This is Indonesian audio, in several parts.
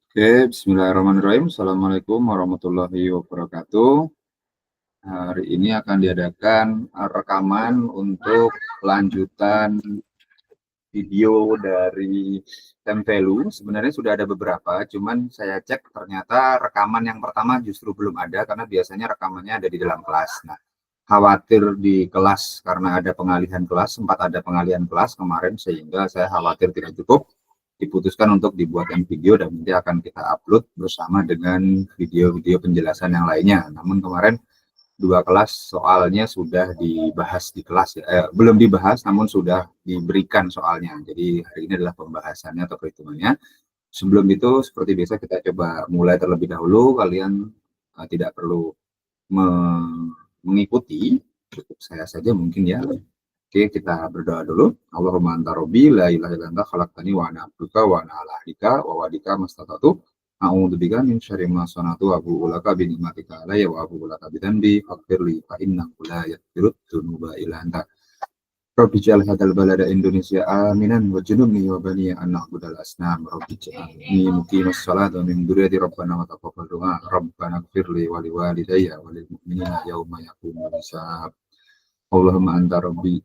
Oke, bismillahirrahmanirrahim. Assalamualaikum warahmatullahi wabarakatuh. Hari ini akan diadakan rekaman untuk lanjutan video dari Tempelu. Sebenarnya sudah ada beberapa, cuman saya cek ternyata rekaman yang pertama justru belum ada karena biasanya rekamannya ada di dalam kelas. Nah, khawatir di kelas karena ada pengalihan kelas, sempat ada pengalihan kelas kemarin sehingga saya khawatir tidak cukup, diputuskan untuk dibuatkan video dan nanti akan kita upload bersama dengan video-video penjelasan yang lainnya. Namun kemarin dua kelas soalnya sudah dibahas di kelas ya. Belum dibahas namun sudah diberikan soalnya. Jadi hari ini adalah pembahasannya atau perhitungannya. Sebelum itu seperti biasa kita coba mulai terlebih dahulu. Kalian tidak perlu mengikuti, cukup saya saja mungkin ya. Oke, kita berdoa dulu. Allahumma anta rabbi la ilaha illa anta khalaqtani wa ana abduka wa ana ala ahdika wa wadika mastata'tu. A'udzubika min syarri ma sana'tu wa abu'u laka bi ni'matika alayya wa abu'u laka bi dhanbi faghfirli fa innahu la yaghfiru dzunuba illa anta. Rabbi ij'al hadzal balada Indonesia aminan wa junubni wa bani an na'budal asnam. Rabbi ij'alni muqimas shalati wa min dzurriyyati rabbana wa taqabbal du'a. Rabbana ighfirli wa liwalidayya wa lil mu'minina yauma yaqumul hisab. Allahumma anta rabbi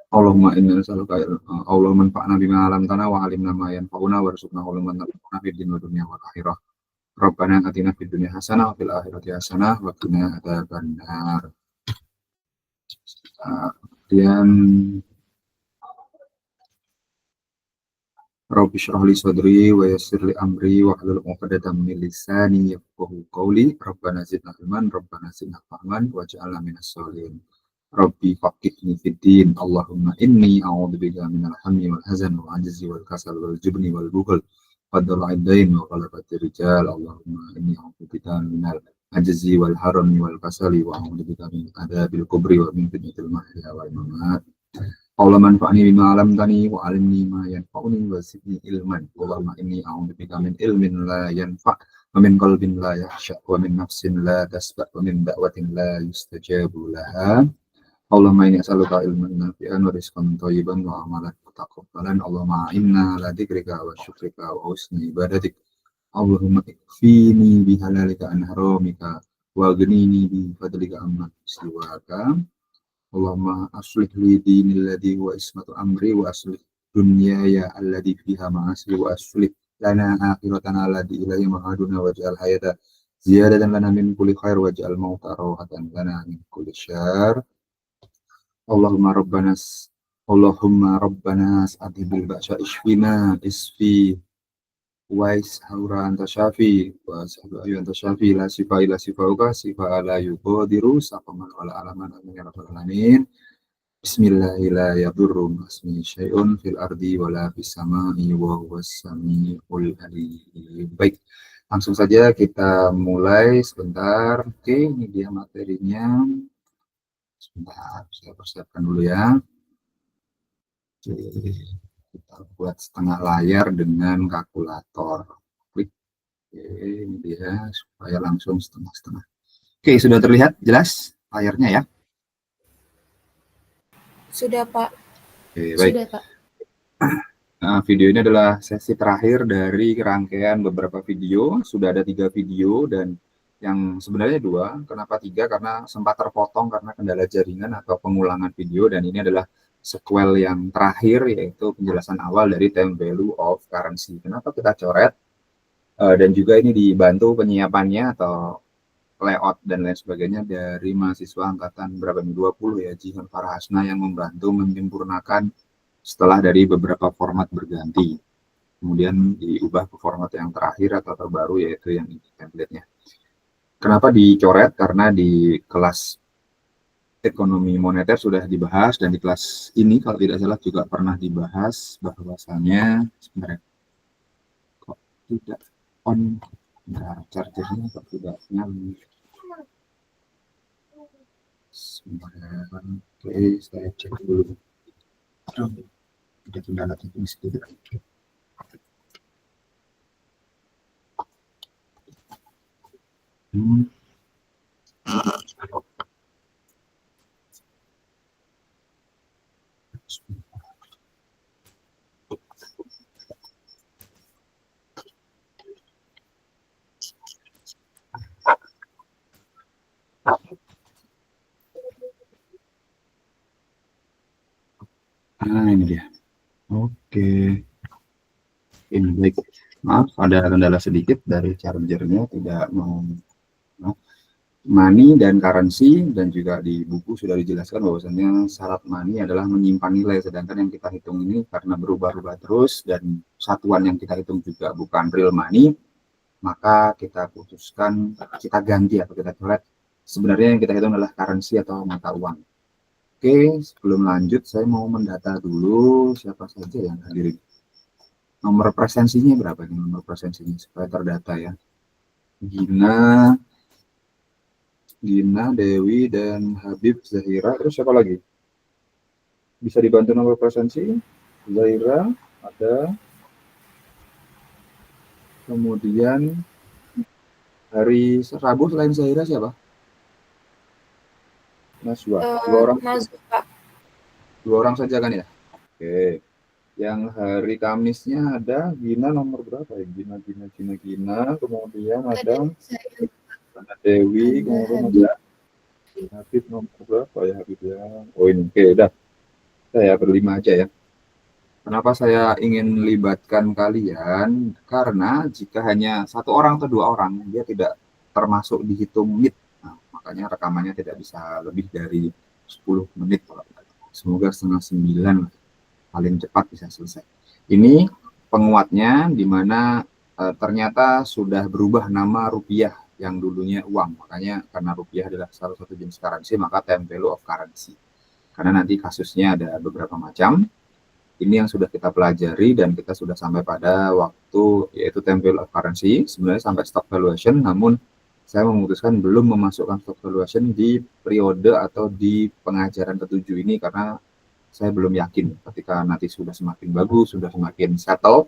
Allahumma inna nas'aluka Allahumma anfa'na bima 'allamtana wa 'allimna ma yanfa'una warzuqna ilman nafi'an fid dunya wal akhirah. Rabbana atina fid dunya hasanah wa fil akhirati hasanah wa qina adzabannar. Kemudian Rabbi shrah li sadri wa yassir li amri wa hlul 'uqdatam min lisani yafqahu qawli. Rabbana zidna ilman, Rabbana zidna fahman waj'alna minas sholihin. Rabbi faqihni fiddin. Allahumma inni a'udzubika minal hammi wal hazan wal 'ajzi wal kasal wal jubni wal bukhl wa dhala'id dain wa ghalabati rijal. Allahumma inni a'udzubika minal 'ajzi wal harami wal kasali wa a'udzubika min adzabil kubri wa min fitnatil mahya wal mamat. Allahumma anfa'ni bima 'allamtani wa 'allimni ma yanfa'uni wa zidni ilman. Allahumma inni a'udzubika min ilmin la yanfa' wa min qalbin la yakhsha wa min nafsin la tasba' wa min da'watin la yustajabu laha. Allahumma inni as'aluka ilman nafi'an wa rizqan thayyiban wa amalan mutaqabbalan. Allahumma inna ala dzikrika wa syukrika wa husni ibadatik. Allahumma ikfini bihalalika an haramika wa aghnini bi fadlika amman siwaka. Allahumma aslih li dini alladhi huwa ismatu amri wa aslih dunyaya alladhi fiha ma'asri wa aslih lana akhiratana alladhi ilayhi ma'aduna waj'al hayata ziyadatan lana min kulli khair waj'al mauta rawatan lana min kulli syarr. Allahumma rabbana as'adhibil ba'sa ishfina isfi wais haura anta syafi wa sahbu ayu anta syafi la sifa ila sifauka sifa ala yuqadiru saqaman wala alaman amin ya rabbal alamin. Bismillahi la yadurru masmi syai'un fil ardi wala fis sama'i wa huwas sami'ul alim. Baik, langsung saja kita mulai sebentar. Oke, ini dia materinya. Sebentar, saya persiapkan dulu ya. Oke, kita buat setengah layar dengan kalkulator. Klik. Oke, ini dia supaya langsung setengah-setengah. Oke, sudah terlihat jelas layarnya ya? Sudah, Pak. Oke, baik. Sudah, Pak. Nah, video ini adalah sesi terakhir dari rangkaian beberapa video. Sudah ada 3 video dan yang sebenarnya 2. Kenapa 3? Karena sempat terpotong karena kendala jaringan atau pengulangan video, dan ini adalah sequel yang terakhir, yaitu penjelasan awal dari time value of currency. Kenapa kita coret? Dan juga ini dibantu penyiapannya atau layout dan lain sebagainya dari mahasiswa angkatan berapa nih? 20 ya, Jihan Farhasna, yang membantu menyempurnakan setelah dari beberapa format berganti. Kemudian diubah ke format yang terakhir atau terbaru, yaitu yang ini template-nya. Kenapa dicoret? Karena di kelas ekonomi moneter sudah dibahas, dan di kelas ini kalau tidak salah juga pernah dibahas bahwasannya sebenarnya kok tidak on, nah, chargernya kok tidak nyala. Sebentar, oke, saya cek dulu. Tidak kendala teknis tidak. Nah, ini dia. Oke. Ini baik. Maaf, ada kendala sedikit dari chargernya tidak mau. Nah, money dan currency, dan juga di buku sudah dijelaskan bahwasannya syarat money adalah menyimpan nilai, sedangkan yang kita hitung ini karena berubah-ubah terus dan satuan yang kita hitung juga bukan real money, maka kita putuskan kita ganti atau kita coret. Sebenarnya yang kita hitung adalah currency atau mata uang. Oke, sebelum lanjut saya mau mendata dulu siapa saja yang hadir. Nomor presensinya berapa nih, nomor presensinya supaya terdata ya. Gina, Dewi, dan Habib, Zahira, terus siapa lagi? Bisa dibantu nomor presensi? Zahira, ada. Kemudian hari Rabu selain Zahira siapa? Naswa. Dua orang. Nazwa, Pak. Dua orang saja kan ya? Oke. Yang hari Kamisnya ada Gina nomor berapa ya? Gina. Kemudian ada Dewi, kemudian ada Habib nomor berapa ya Habib ya? Oh ini, oke, udah. Saya berlima aja ya. Kenapa saya ingin melibatkan kalian? Karena jika hanya satu orang atau dua orang, dia tidak termasuk dihitung menit. Nah, makanya rekamannya tidak bisa lebih dari 10 menit. Semoga setengah 9 paling cepat bisa selesai. Ini penguatnya di mana ternyata sudah berubah nama rupiah yang dulunya uang. Makanya karena rupiah adalah salah satu jenis currency, maka time value of currency. Karena nanti kasusnya ada beberapa macam. Ini yang sudah kita pelajari dan kita sudah sampai pada waktu yaitu time value of currency, sebenarnya sampai stock valuation, namun saya memutuskan belum memasukkan stock valuation di periode atau di pengajaran ke-7 ini karena saya belum yakin ketika nanti sudah semakin bagus, sudah semakin settle,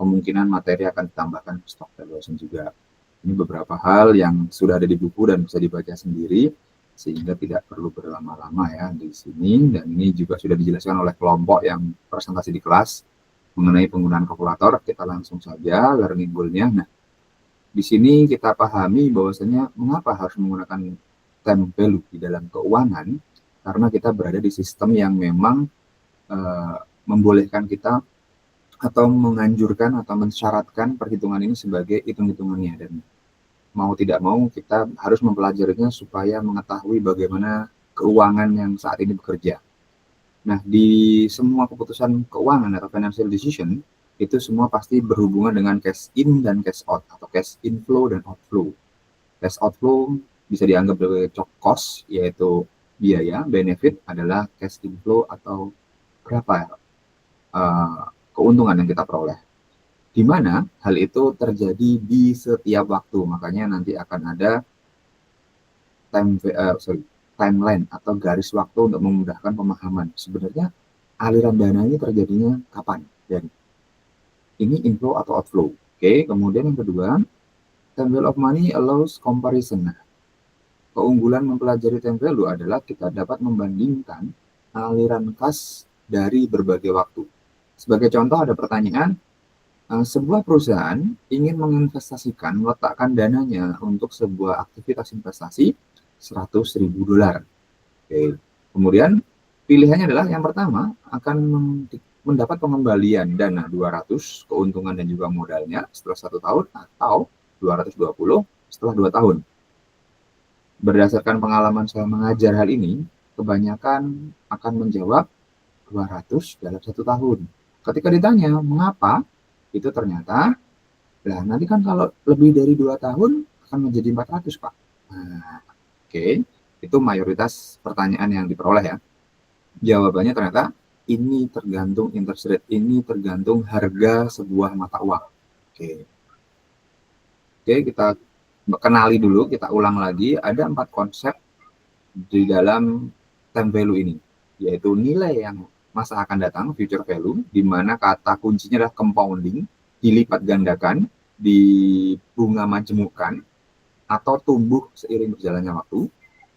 kemungkinan materi akan ditambahkan stock valuation juga. Ini beberapa hal yang sudah ada di buku dan bisa dibaca sendiri, sehingga tidak perlu berlama-lama ya di sini. Dan ini juga sudah dijelaskan oleh kelompok yang presentasi di kelas mengenai penggunaan kalkulator. Kita langsung saja learning goal-nya. Nah, di sini kita pahami bahwasanya mengapa harus menggunakan time value di dalam keuangan, karena kita berada di sistem yang memang membolehkan kita atau menganjurkan atau mensyaratkan perhitungan ini sebagai hitung-hitungannya, dan mau tidak mau kita harus mempelajarinya supaya mengetahui bagaimana keuangan yang saat ini bekerja. Nah, di semua keputusan keuangan atau financial decision itu semua pasti berhubungan dengan cash in dan cash out atau cash inflow dan outflow. Cash outflow bisa dianggap sebagai cost, yaitu biaya, benefit adalah cash inflow atau berapa keuntungan yang kita peroleh. Di mana hal itu terjadi di setiap waktu. Makanya nanti akan ada timeline atau garis waktu untuk memudahkan pemahaman. Sebenarnya aliran dana ini terjadinya kapan dan ini inflow atau outflow. Oke, kemudian yang kedua, time value of money allows comparison. Nah, keunggulan mempelajari time value adalah kita dapat membandingkan aliran kas dari berbagai waktu. Sebagai contoh ada pertanyaan, sebuah perusahaan ingin menginvestasikan, meletakkan dananya untuk sebuah aktivitas investasi $100.000. Oke. Kemudian pilihannya adalah yang pertama akan mendapat pengembalian dana 200 keuntungan dan juga modalnya setelah 1 tahun atau 220 setelah 2 tahun. Berdasarkan pengalaman saya mengajar hal ini, kebanyakan akan menjawab 200 dalam 1 tahun. Ketika ditanya mengapa, itu ternyata lah nanti kan kalau lebih dari 2 tahun akan menjadi 400, Pak. Nah, oke, itu mayoritas pertanyaan yang diperoleh ya. Jawabannya ternyata ini tergantung interest rate, ini tergantung harga sebuah mata uang. Oke, kita kenali dulu, kita ulang lagi. Ada 4 konsep di dalam time value ini, yaitu nilai yang masa akan datang, future value, di mana kata kuncinya adalah compounding, dilipat gandakan, dibunga majemukkan, atau tumbuh seiring berjalannya waktu.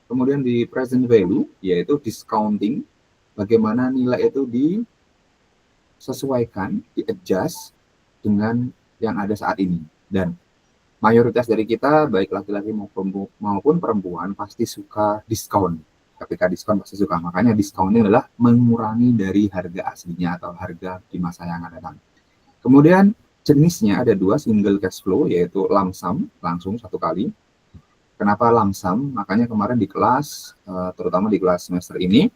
Kemudian di present value, yaitu discounting, bagaimana nilai itu disesuaikan, di-adjust dengan yang ada saat ini. Dan mayoritas dari kita, baik laki-laki maupun perempuan, pasti suka diskon. ketika diskon pasti suka. Makanya diskon ini adalah mengurangi dari harga aslinya atau harga di masa yang akan datang. Kemudian jenisnya ada dua, single cash flow yaitu lump sum, langsung satu kali. Kenapa lump sum? Makanya kemarin di kelas, terutama di kelas semester ini,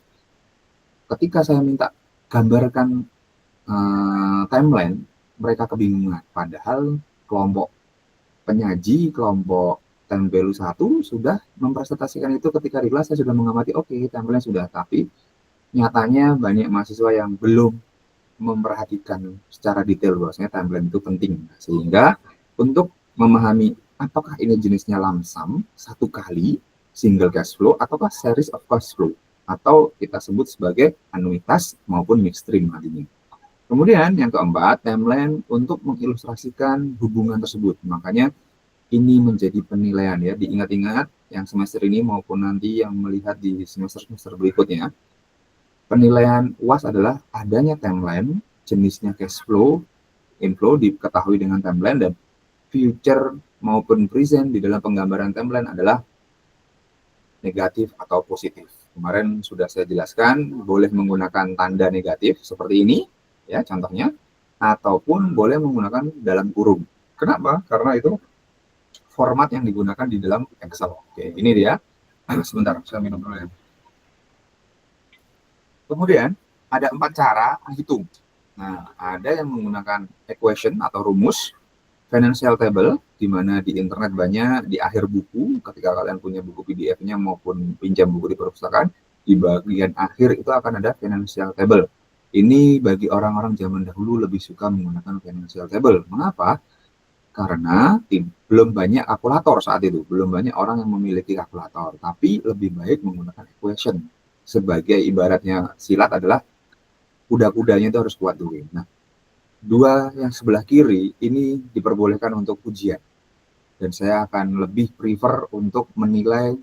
ketika saya minta gambarkan timeline, mereka kebingungan. Padahal kelompok penyaji, kelompok time value 1 sudah mempresentasikan itu ketika di kelas. Saya sudah mengamati, oke, timeline sudah, tapi nyatanya banyak mahasiswa yang belum memperhatikan secara detail bahwasanya timeline itu penting. Sehingga untuk memahami apakah ini jenisnya lump sum, satu kali, single cash flow, ataukah series of cash flow, atau kita sebut sebagai anuitas maupun mixed stream nantinya. Kemudian yang keempat, timeline untuk mengilustrasikan hubungan tersebut. Makanya ini menjadi penilaian ya, diingat-ingat yang semester ini maupun nanti yang melihat di semester-semester berikutnya. Penilaian UAS adalah adanya timeline, jenisnya cash flow, inflow diketahui dengan timeline, dan future maupun present di dalam penggambaran timeline adalah negatif atau positif. Kemarin sudah saya jelaskan, boleh menggunakan tanda negatif seperti ini, ya contohnya, ataupun boleh menggunakan dalam kurung. Kenapa? Karena itu format yang digunakan di dalam Excel. Oke, ini dia. Sebentar, saya minum dulu ya. Kemudian ada 4 cara menghitung. Nah, ada yang menggunakan equation atau rumus, financial table, di mana di internet banyak, di akhir buku, ketika kalian punya buku PDF-nya maupun pinjam buku di perpustakaan, di bagian akhir itu akan ada financial table. Ini bagi orang-orang zaman dahulu lebih suka menggunakan financial table. Mengapa? Karena belum banyak kalkulator saat itu, belum banyak orang yang memiliki kalkulator, tapi lebih baik menggunakan equation. Sebagai ibaratnya silat adalah kuda-kudanya itu harus kuat dulu. Nah, dua yang sebelah kiri ini diperbolehkan untuk ujian. Dan saya akan lebih prefer untuk menilai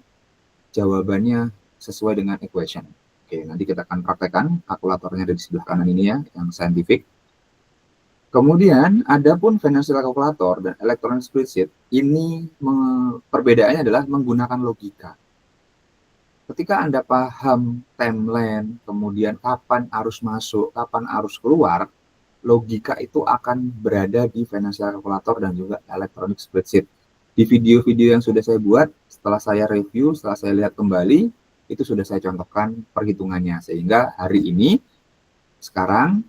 jawabannya sesuai dengan equation. Oke, nanti kita akan praktekkan kalkulatornya ada di sebelah kanan ini ya, yang scientific. Kemudian, ada pun financial calculator dan electronic spreadsheet, ini perbedaannya adalah menggunakan logika. Ketika Anda paham timeline, kemudian kapan arus masuk, kapan arus keluar, logika itu akan berada di financial calculator dan juga electronic spreadsheet. Di video-video yang sudah saya buat, setelah saya review, setelah saya lihat kembali, itu sudah saya contohkan perhitungannya. Sehingga hari ini, sekarang,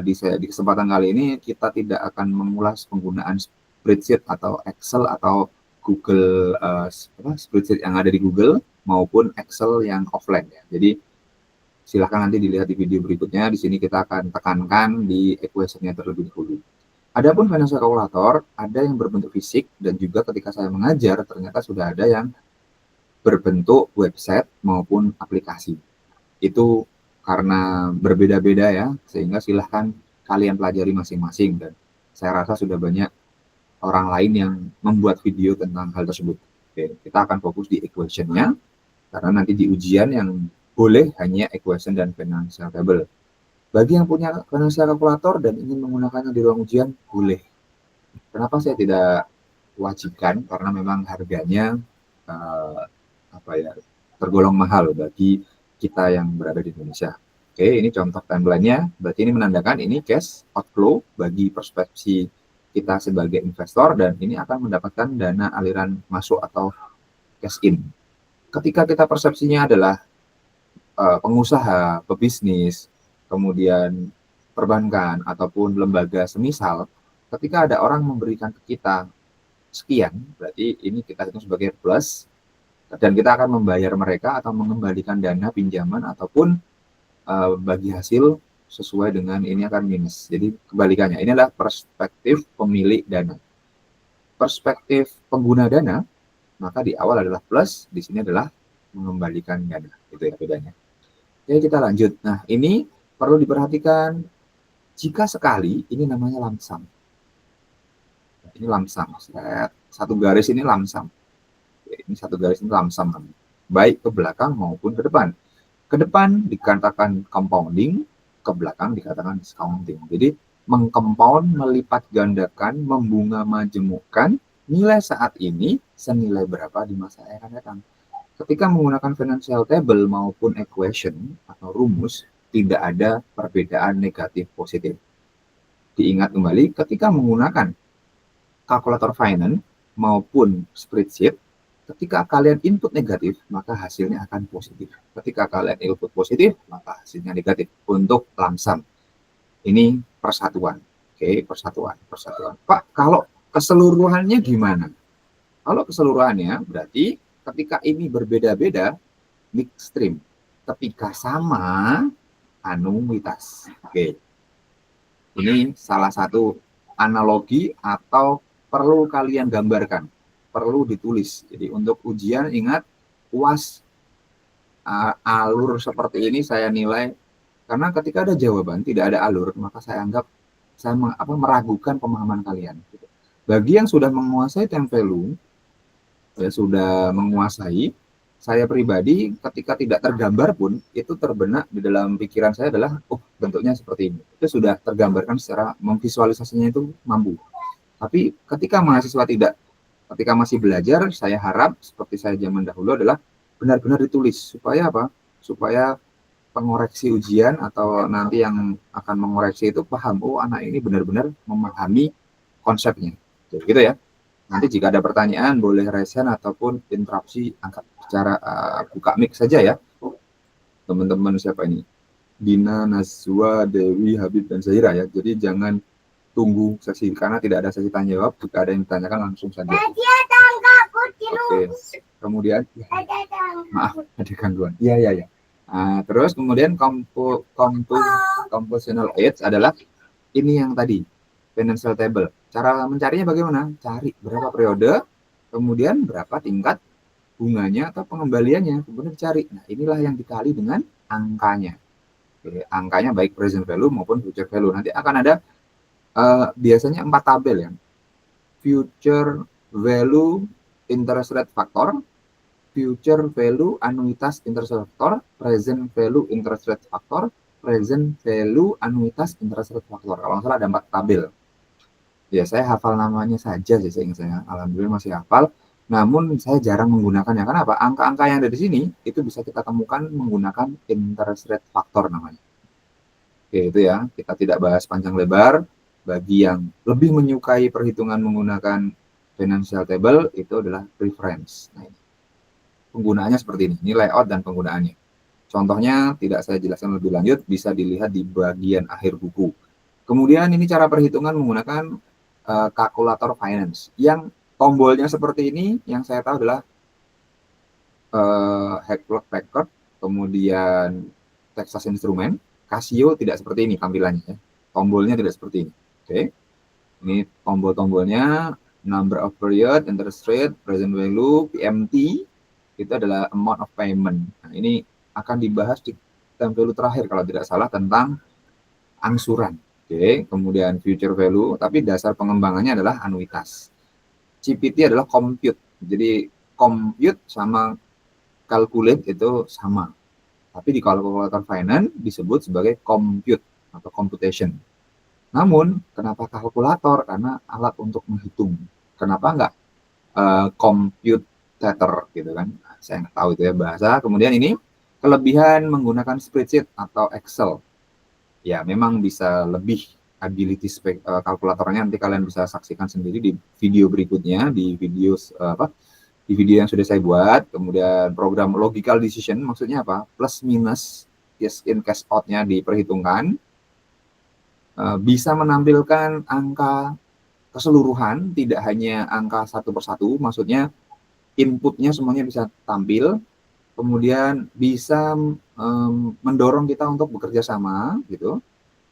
di kesempatan kali ini kita tidak akan mengulas penggunaan spreadsheet atau Excel atau Google spreadsheet yang ada di Google maupun Excel yang offline ya. Jadi silahkan nanti dilihat di video berikutnya. Di sini kita akan tekankan di equation-nya terlebih dahulu. Adapun financial calculator ada yang berbentuk fisik dan juga ketika saya mengajar ternyata sudah ada yang berbentuk website maupun aplikasi. Itu karena berbeda-beda ya, sehingga silahkan kalian pelajari masing-masing, dan saya rasa sudah banyak orang lain yang membuat video tentang hal tersebut. Oke, kita akan fokus di equation-nya, karena nanti di ujian yang boleh hanya equation dan financial table. Bagi yang punya financial calculator dan ingin menggunakannya di ruang ujian, boleh. Kenapa saya tidak wajibkan? Karena memang harganya tergolong mahal bagi kita yang berada di Indonesia. Oke, ini contoh timeline-nya. Berarti ini menandakan ini cash outflow bagi persepsi kita sebagai investor, dan ini akan mendapatkan dana aliran masuk atau cash in. Ketika kita persepsinya adalah pengusaha, pebisnis, kemudian perbankan ataupun lembaga semisal, ketika ada orang memberikan ke kita sekian, berarti ini kita hitung sebagai plus, dan kita akan membayar mereka atau mengembalikan dana pinjaman ataupun bagi hasil sesuai dengan ini akan minus. Jadi kebalikannya, ini adalah perspektif pemilik dana. Perspektif pengguna dana, maka di awal adalah plus, di sini adalah mengembalikan dana. Itu ya bedanya. Oke, kita lanjut. Nah, ini perlu diperhatikan, jika sekali, ini namanya lump sum. Ini lump sum. Satu garis ini lump sum. Ini satu garis ini lump sum, baik ke belakang maupun ke depan. Ke depan dikatakan compounding, ke belakang dikatakan discounting. Jadi mengcompound, melipat gandakan, membunga majemukkan nilai saat ini senilai berapa di masa yang akan datang. ketika menggunakan financial table maupun equation atau rumus, tidak ada perbedaan negatif positif. Diingat kembali, ketika menggunakan kalkulator finance maupun spreadsheet, ketika kalian input negatif, maka hasilnya akan positif. Ketika kalian input positif, maka hasilnya negatif untuk lamsam. Ini persatuan. Oke, persatuan. Pak, kalau keseluruhannya gimana? Kalau keseluruhannya berarti ketika ini berbeda-beda, mixed stream. Ketika sama, anuitas. Oke. Ini salah satu analogi atau perlu kalian gambarkan, perlu ditulis. Jadi untuk ujian ingat, UAS alur seperti ini saya nilai, karena ketika ada jawaban tidak ada alur, maka saya anggap saya meragukan pemahaman kalian. Bagi yang sudah menguasai time value, ya sudah menguasai, saya pribadi ketika tidak tergambar pun itu terbenak di dalam pikiran saya adalah bentuknya seperti ini. Itu sudah tergambarkan secara memvisualisasinya itu mampu. Tapi ketika mahasiswa tidak, ketika masih belajar, saya harap seperti saya zaman dahulu adalah benar-benar ditulis supaya apa? Supaya pengoreksi ujian atau nanti yang akan mengoreksi itu paham, anak ini benar-benar memahami konsepnya. Jadi gitu ya. Nanti jika ada pertanyaan boleh resen ataupun interupsi, angkat bicara, buka mic saja ya. Teman-teman siapa ini? Dina, Nazwa, Dewi, Habib, dan Zahira ya. Jadi jangan tunggu sesi, karena tidak ada sesi tanya jawab. Jika ada yang ditanyakan langsung saja. Oke. Kemudian, maaf ada gangguan. Iya. Terus kemudian compositional aids adalah ini yang tadi, financial table. Cara mencarinya bagaimana? Cari berapa periode, kemudian berapa tingkat bunganya atau pengembaliannya, kemudian dicari. Nah, inilah yang dikali dengan angkanya. Oke, angkanya baik present value maupun future value. Nanti akan ada biasanya 4 tabel ya. Future value interest rate factor, future value anuitas interest rate factor, present value interest rate factor, present value anuitas interest rate factor. Kalau nggak salah ada 4 tabel. Ya, saya hafal namanya saja sih, saya alhamdulillah masih hafal. Namun saya jarang menggunakannya. Kenapa? Angka-angka yang ada di sini itu bisa kita temukan menggunakan interest rate factor namanya. Oke, itu ya. Kita tidak bahas panjang lebar. Bagi yang lebih menyukai perhitungan menggunakan financial table, itu adalah reference. Nah, ini. Penggunaannya seperti ini. Ini layout dan penggunaannya. Contohnya tidak saya jelaskan lebih lanjut, bisa dilihat di bagian akhir buku. Kemudian ini cara perhitungan menggunakan kalkulator finance. Yang tombolnya seperti ini, yang saya tahu adalah Hewlett-Packard, kemudian Texas Instruments. Casio tidak seperti ini tampilannya ya. Tombolnya tidak seperti ini. Oke. Ini tombol-tombolnya, number of period, interest rate, present value, PMT, itu adalah amount of payment. Nah, ini akan dibahas di time value terakhir kalau tidak salah tentang angsuran. Oke, kemudian future value, tapi dasar pengembangannya adalah anuitas. CPT adalah compute. Jadi compute sama calculate itu sama. Tapi di kalkulator finance disebut sebagai compute atau computation. Namun, kenapa kalkulator? Karena alat untuk menghitung. Kenapa enggak computator gitu kan? Saya nggak tahu itu ya bahasa. Kemudian ini kelebihan menggunakan spreadsheet atau Excel. Ya, memang bisa lebih ability kalkulatornya, nanti kalian bisa saksikan sendiri di video berikutnya, di video yang sudah saya buat. Kemudian program logical decision maksudnya apa? Plus minus cash in cash out-nya diperhitungkan, bisa menampilkan angka keseluruhan, tidak hanya angka satu persatu, maksudnya inputnya semuanya bisa tampil. Kemudian bisa mendorong kita untuk bekerja sama gitu.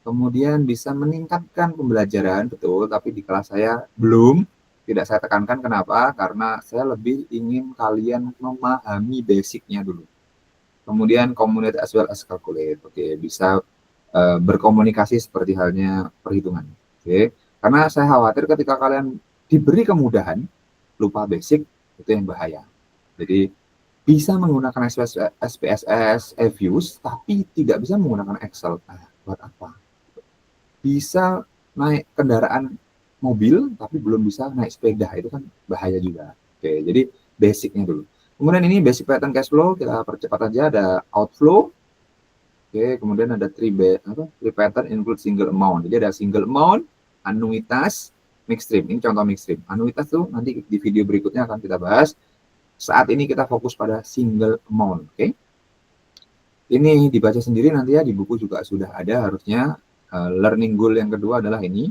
Kemudian bisa meningkatkan pembelajaran, betul, tapi di kelas saya belum, tidak saya tekankan. Kenapa? Karena saya lebih ingin kalian memahami basicnya dulu. Kemudian communicate as well as calculate. Oke, bisa berkomunikasi seperti halnya perhitungan. Oke, karena saya khawatir ketika kalian diberi kemudahan, lupa basic, itu yang bahaya. Jadi bisa menggunakan SPSS, EViews, tapi tidak bisa menggunakan Excel. Nah, buat apa? Bisa naik kendaraan mobil, tapi belum bisa naik sepeda. Itu kan bahaya juga. Oke, jadi basicnya dulu. Kemudian ini basic pattern cash flow, kita percepat aja, ada outflow. Oke, kemudian ada three pattern include single amount. Jadi ada single amount, anuitas, mixstream. Ini contoh mixstream. Anuitas tuh nanti di video berikutnya akan kita bahas. Saat ini kita fokus pada single amount. Oke. Ini dibaca sendiri nanti ya, di buku juga sudah ada harusnya. Learning goal yang kedua adalah ini.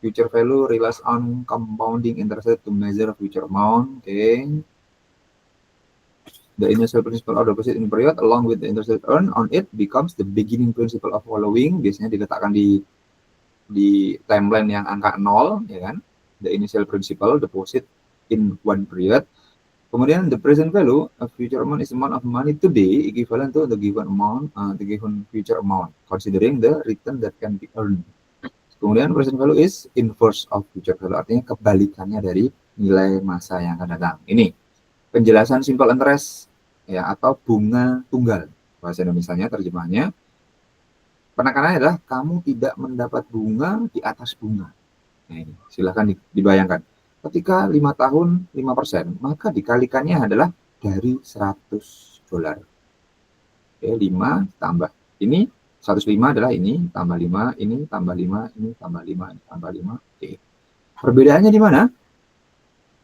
Future value relies on compounding interest rate to measure future amount. Oke. The initial principle of deposit in period along with the interest rate earned on it becomes the beginning principle of following. Biasanya diletakkan di timeline yang angka 0, ya kan? The initial principle deposit in one period. Kemudian the present value of future amount is the amount of money today equivalent to the given amount, the given future amount, considering the return that can be earned. Kemudian present value is inverse of future value, artinya kebalikannya dari nilai masa yang akan datang. Ini penjelasan simple interest ya, atau bunga tunggal. Bahasa Indonesianya terjemahnya, penekanannya adalah kamu tidak mendapat bunga di atas bunga. Nah, ini silahkan dibayangkan. Ketika 5 tahun 5%, maka dikalikannya adalah dari $100. Oke, 5 tambah ini 105 adalah ini tambah 5, ini tambah 5, ini tambah 5, ini tambah 5. Oke. Perbedaannya di mana?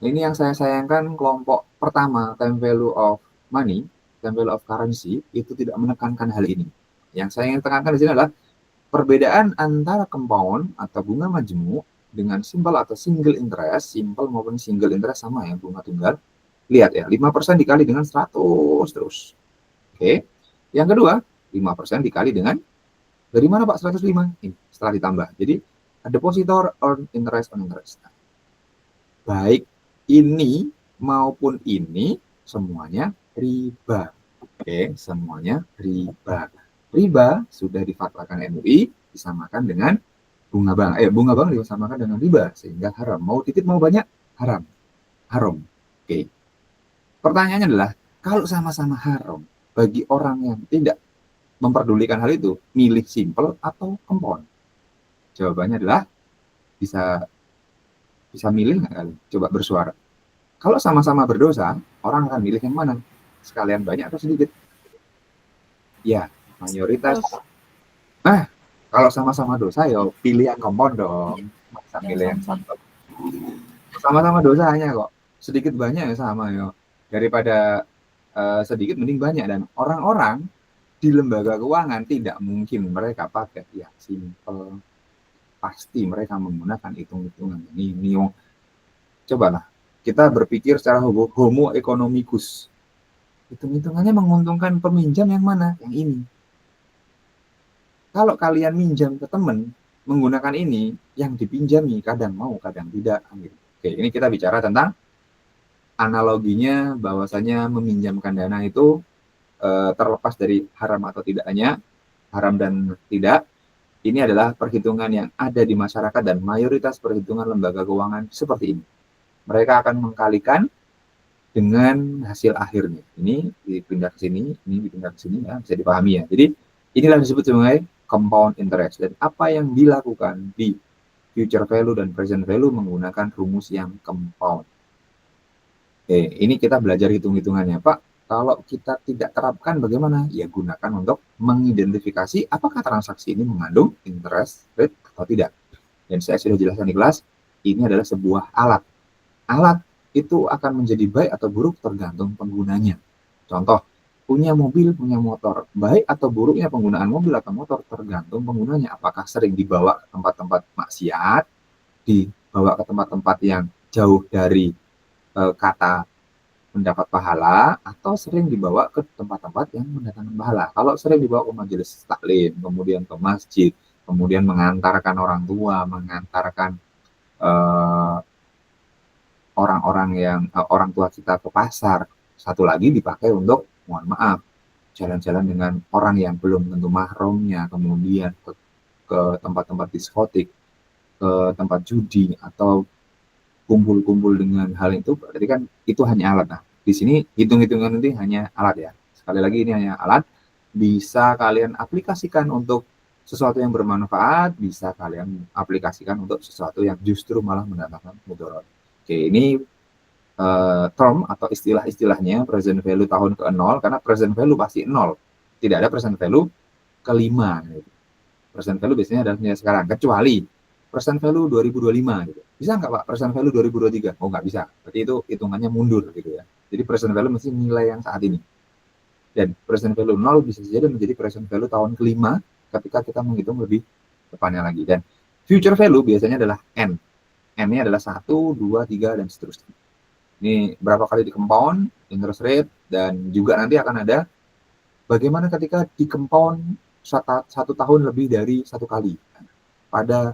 Ini yang saya sayangkan, kelompok pertama, time value of money, time value of currency, itu tidak menekankan hal ini. Yang saya ingin tekankan di sini adalah perbedaan antara compound atau bunga majemuk dengan simple atau single interest, simple maupun single interest sama ya, bunga tunggal. Lihat ya, 5% dikali dengan 100 terus. Oke. Yang kedua, 5% dikali dengan, dari mana Pak 105? Ini, setelah ditambah. Jadi, a depositor earn interest on interest. Baik ini maupun ini semuanya riba. Oke, semuanya riba. Riba sudah difatwakan MUI disamakan dengan bunga bank. Bunga bank disamakan dengan riba sehingga haram. Mau titip mau banyak haram. Haram. Oke. Pertanyaannya adalah, kalau sama-sama haram, bagi orang yang tidak memperdulikan hal itu, milih simple atau compound? Jawabannya adalah bisa milih nggak kalian? Coba bersuara. Kalau sama-sama berdosa, orang akan milih yang mana? Sekalian banyak atau sedikit? Ya, mayoritas. Kalau sama-sama dosa, ya pilih yang compound dong. Masa milih yang satu. Sama-sama dosa hanya kok. Sedikit banyak ya sama ya. Daripada sedikit mending banyak. Dan orang-orang di lembaga keuangan tidak mungkin mereka pakai yang simple. Pasti mereka menggunakan hitung-hitungan. Ini cobalah kita berpikir secara homo economicus. Hitung-hitungannya menguntungkan peminjam yang mana? Yang ini. Kalau kalian minjam ke teman menggunakan ini, yang dipinjami kadang mau, kadang tidak. Oke, ini kita bicara tentang analoginya bahwasanya meminjamkan dana itu terlepas dari haram atau tidaknya, haram dan tidak. Ini adalah perhitungan yang ada di masyarakat dan mayoritas perhitungan lembaga keuangan seperti ini. Mereka akan mengkalikan dengan hasil akhirnya. Ini dipindah ke sini, ini dipindah ke sini, ya, bisa dipahami ya. Jadi inilah disebut sebagai compound interest. Dan apa yang dilakukan di future value dan present value menggunakan rumus yang compound. Oke, ini kita belajar hitung-hitungannya, Pak. Kalau kita tidak terapkan bagaimana? Ya gunakan untuk mengidentifikasi apakah transaksi ini mengandung interest rate atau tidak. Dan saya sudah jelaskan di kelas, ini adalah sebuah alat. Alat itu akan menjadi baik atau buruk tergantung penggunanya. Contoh, punya mobil, punya motor. Baik atau buruknya penggunaan mobil atau motor tergantung penggunanya. Apakah sering dibawa ke tempat-tempat maksiat, dibawa ke tempat-tempat yang jauh dari kata mendapat pahala, atau sering dibawa ke tempat-tempat yang mendatangkan pahala. Kalau sering dibawa ke majelis taklim, kemudian ke masjid, kemudian mengantarkan orang tua, mengantarkan orang-orang yang orang tua kita ke pasar. Satu lagi dipakai untuk, mohon maaf, jalan-jalan dengan orang yang belum tentu mahramnya, kemudian ke tempat-tempat diskotik, ke tempat judi, atau kumpul-kumpul dengan hal itu, berarti kan itu hanya alat. Nah, di sini hitung-hitungan nanti hanya alat ya. Sekali lagi ini hanya alat, bisa kalian aplikasikan untuk sesuatu yang bermanfaat, bisa kalian aplikasikan untuk sesuatu yang justru malah mendatangkan mudarat. Oke, ini term atau istilah-istilahnya present value tahun ke-0, karena present value pasti 0. Tidak ada present value ke-5. Gitu. Present value biasanya adalah nilai sekarang, kecuali present value 2025. Gitu. Bisa nggak Pak present value 2023? Oh nggak bisa, berarti itu hitungannya mundur gitu ya. Jadi present value mesti nilai yang saat ini. Dan present value 0 bisa saja menjadi present value tahun ke-5 ketika kita menghitung lebih depannya lagi. Dan future value biasanya adalah N. N-nya adalah 1, 2, 3, dan seterusnya. Ini berapa kali di compound, interest rate, dan juga nanti akan ada bagaimana ketika di compound satu tahun lebih dari satu kali. Pada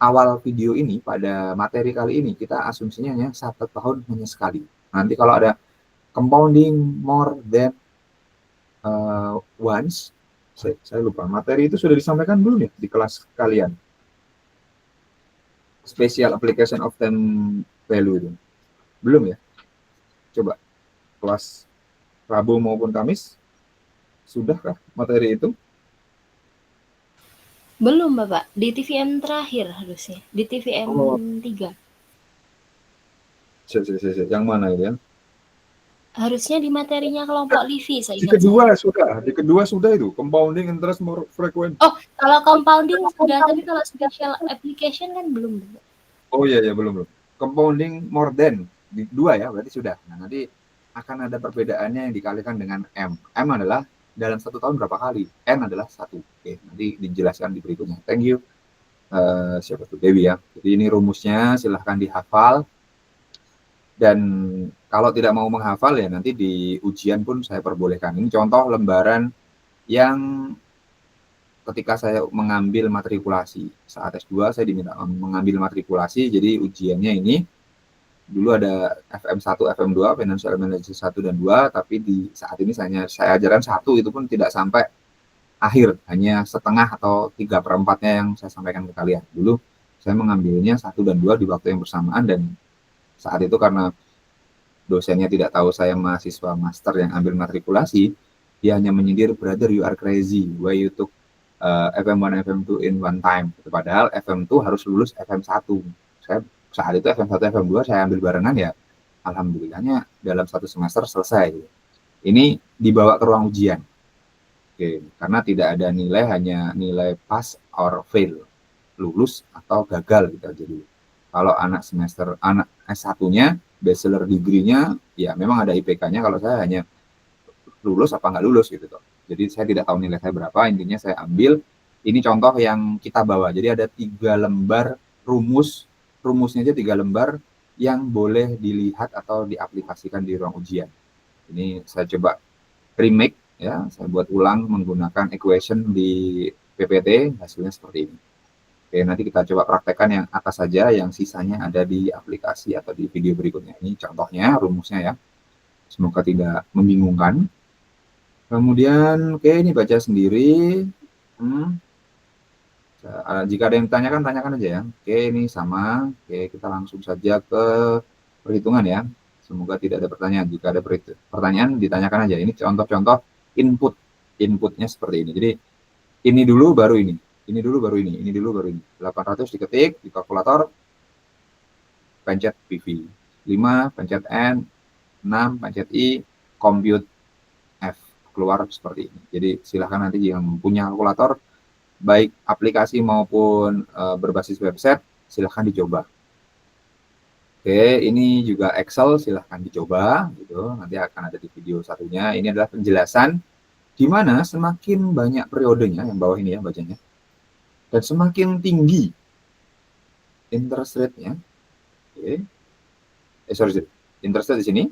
awal video ini, pada materi kali ini, kita asumsinya hanya 1 tahun hanya sekali. Nanti kalau ada compounding more than once, saya lupa, materi itu sudah disampaikan belum ya di kelas kalian? Special application of time value itu. Belum ya? Coba kelas Rabu maupun Kamis, sudahkah materi itu? Belum Bapak, di TVM terakhir harusnya, di TVM 3. Yang mana itu ya? Harusnya di materinya kelompok Livi, saya Di ingat kedua sudah itu, compounding interest more frequent. Oh, kalau compounding sudah, tapi kalau special application kan belum. Oh iya, belum. Compounding more than, di 2 ya, berarti sudah. Nah, nanti akan ada perbedaannya yang dikalikan dengan M. M adalah dalam 1 tahun berapa kali? N adalah 1. Oke, nanti dijelaskan di berikutnya. Thank you. Siapa tuh? Dewi ya. Jadi ini rumusnya, silahkan dihafal. Dan kalau tidak mau menghafal ya nanti di ujian pun saya perbolehkan. Ini contoh lembaran yang ketika saya mengambil matrikulasi. Saat S2 saya diminta mengambil matrikulasi, jadi ujiannya ini dulu ada FM1, FM2, Financial Analysis 1 dan 2, tapi di saat ini saya ajarkan 1 itu pun tidak sampai akhir, hanya setengah atau 3/4-nya yang saya sampaikan ke kalian. Dulu saya mengambilnya 1 dan 2 di waktu yang bersamaan, dan saat itu karena dosennya tidak tahu saya mahasiswa master yang ambil matrikulasi, dia hanya menyindir, brother you are crazy, why you took FM1, FM2 in one time. Padahal FM2 harus lulus FM1. Saya saat itu FM1, FM2 saya ambil barengan ya, alhamdulillahnya dalam 1 semester selesai. Ini dibawa ke ruang ujian. Oke, karena tidak ada nilai, hanya nilai pass or fail, lulus atau gagal gitu aja dulu. Kalau anak S1-nya, bachelor degree-nya, ya memang ada IPK-nya, kalau saya hanya lulus apa nggak lulus gitu. Jadi saya tidak tahu nilai saya berapa, intinya saya ambil. Ini contoh yang kita bawa. Jadi ada 3 lembar rumusnya aja 3 lembar yang boleh dilihat atau diaplikasikan di ruang ujian. Ini saya coba remake ya, saya buat ulang menggunakan equation di PPT, hasilnya seperti ini. Oke, nanti kita coba praktekkan yang atas saja, yang sisanya ada di aplikasi atau di video berikutnya. Ini contohnya, rumusnya ya. Semoga tidak membingungkan. Kemudian, oke, ini baca sendiri. Jika ada yang ditanyakan, tanyakan aja ya. Oke, ini sama. Oke, kita langsung saja ke perhitungan ya. Semoga tidak ada pertanyaan. Jika ada pertanyaan, ditanyakan aja. Ini contoh-contoh input. Inputnya seperti ini. Jadi, ini dulu baru ini. Ini dulu baru ini. Ini dulu baru ini. 800 diketik di kalkulator. Pencet PV. 5, pencet N. 6, pencet I. Compute F. Keluar seperti ini. Jadi silahkan nanti yang punya kalkulator, baik aplikasi maupun berbasis website, silahkan dicoba. Oke, ini juga Excel, silahkan dicoba. Gitu. Nanti akan ada di video satunya. Ini adalah penjelasan di mana semakin banyak periodenya, yang bawah ini ya bacanya, dan semakin tinggi interest rate-nya, interest rate di sini,